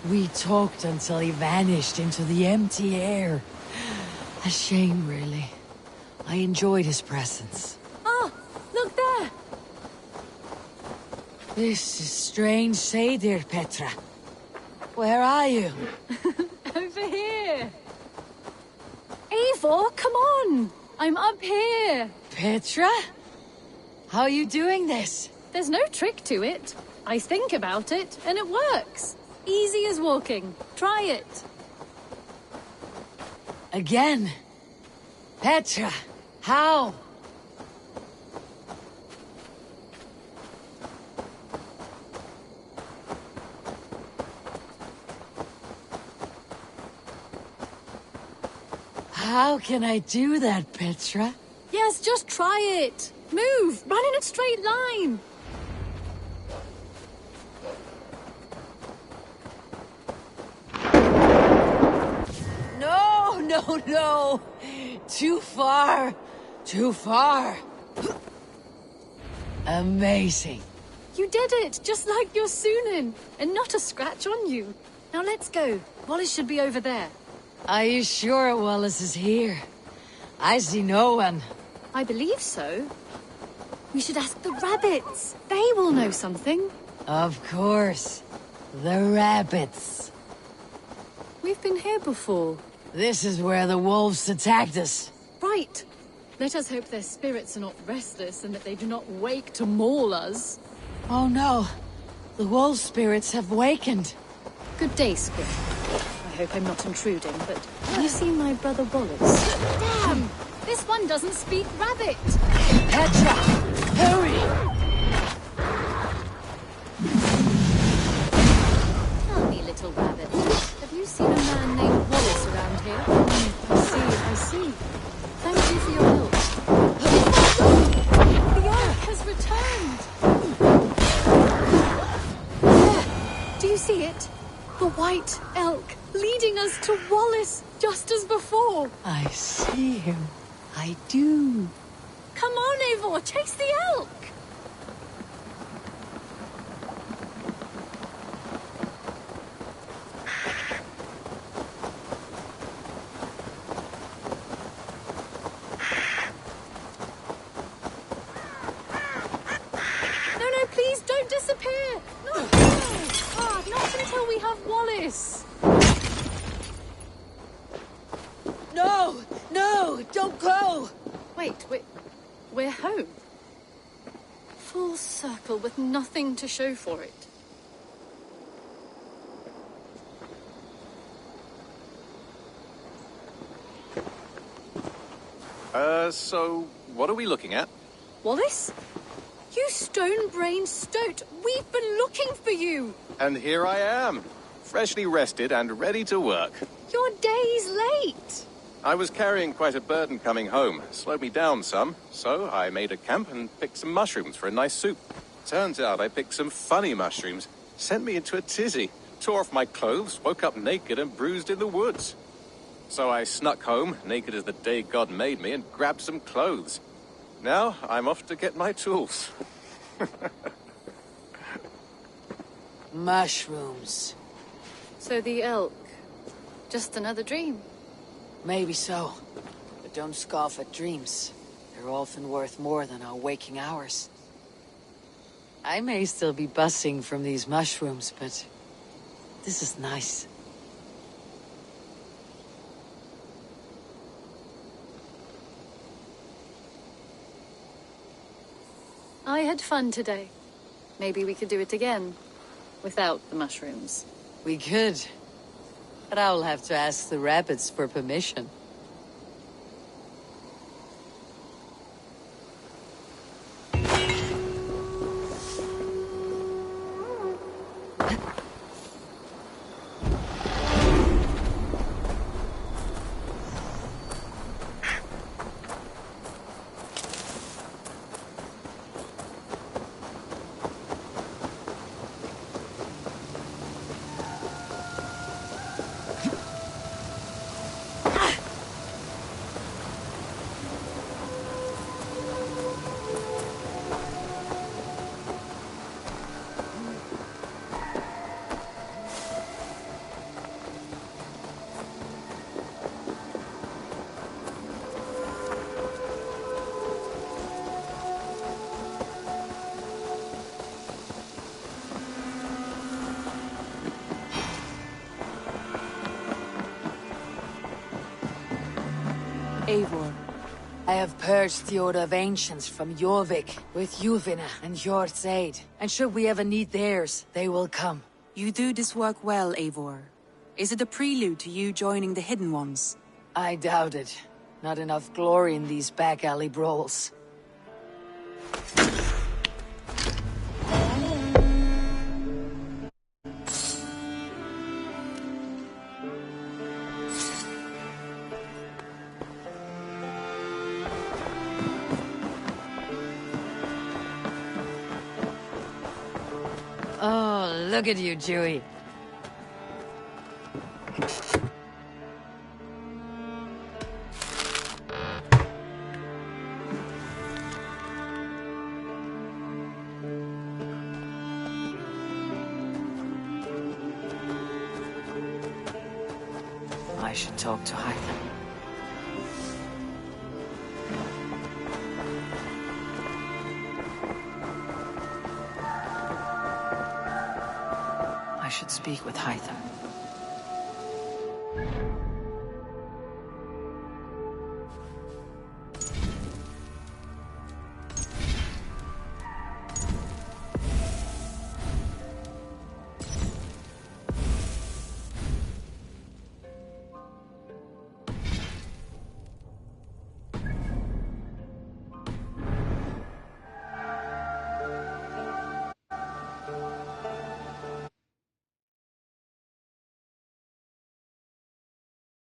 We talked until he vanished into the empty air. A shame, really. I enjoyed his presence. Ah, look there! This is strange say, dear Petra. Where are you? Over here. Eivor, come on! I'm up here. Petra? How are you doing this? There's no trick to it. I think about it, and it works. Easy as walking. Try it. Again? Petra, how? How can I do that, Petra? Yes, just try it. Move! Run in a straight line! No! Too far! Too far! Amazing. You did it, just like your Sunan, and not a scratch on you. Now let's go. Wallace should be over there. Are you sure Wallace is here? I see no one. I believe so. We should ask the rabbits. They will know something. Of course. The rabbits. We've been here before. This is where the wolves attacked us. Right. Let us hope their spirits are not restless and that they do not wake to maul us. Oh no. The wolf spirits have wakened. Good day, Squid. I hope I'm not intruding, but have you seen my brother Wallace? Damn! This one doesn't speak rabbit! Petra! Hurry! Tell me, little rabbit, have you seen a man named Wallace around here? I see. Thank you for your help. The elk has returned! Do you see it? The white elk, leading us to Wallace, just as before. I see him. I do. Come on, Eivor, chase the elk! Ah, not until we have Wallace. No! No! Don't go! Wait, we're home. Full circle with nothing to show for it. So what are we looking at? Wallace? You stone-brained stoat! We've been looking for you! And here I am, freshly rested and ready to work. You're days late! I was carrying quite a burden coming home. Slowed me down some, so I made a camp and picked some mushrooms for a nice soup. Turns out I picked some funny mushrooms. Sent me into a tizzy. Tore off my clothes, woke up naked and bruised in the woods. So I snuck home, naked as the day God made me, and grabbed some clothes. Now I'm off to get my tools. Mushrooms. So the elk, just another dream? Maybe so. But don't scoff at dreams. They're often worth more than our waking hours. I may still be buzzing from these mushrooms, but this is nice. I had fun today. Maybe we could do it again. Without the mushrooms. We could. But I'll have to ask the rabbits for permission. Eivor, I have purged the Order of Ancients from Jorvik with Yuvina and Hjort's aid. And should we ever need theirs, they will come. You do this work well, Eivor. Is it a prelude to you joining the Hidden Ones? I doubt it. Not enough glory in these back alley brawls. Oh, look at you, Dewey. I should talk to Hythe. I should speak with Hythe.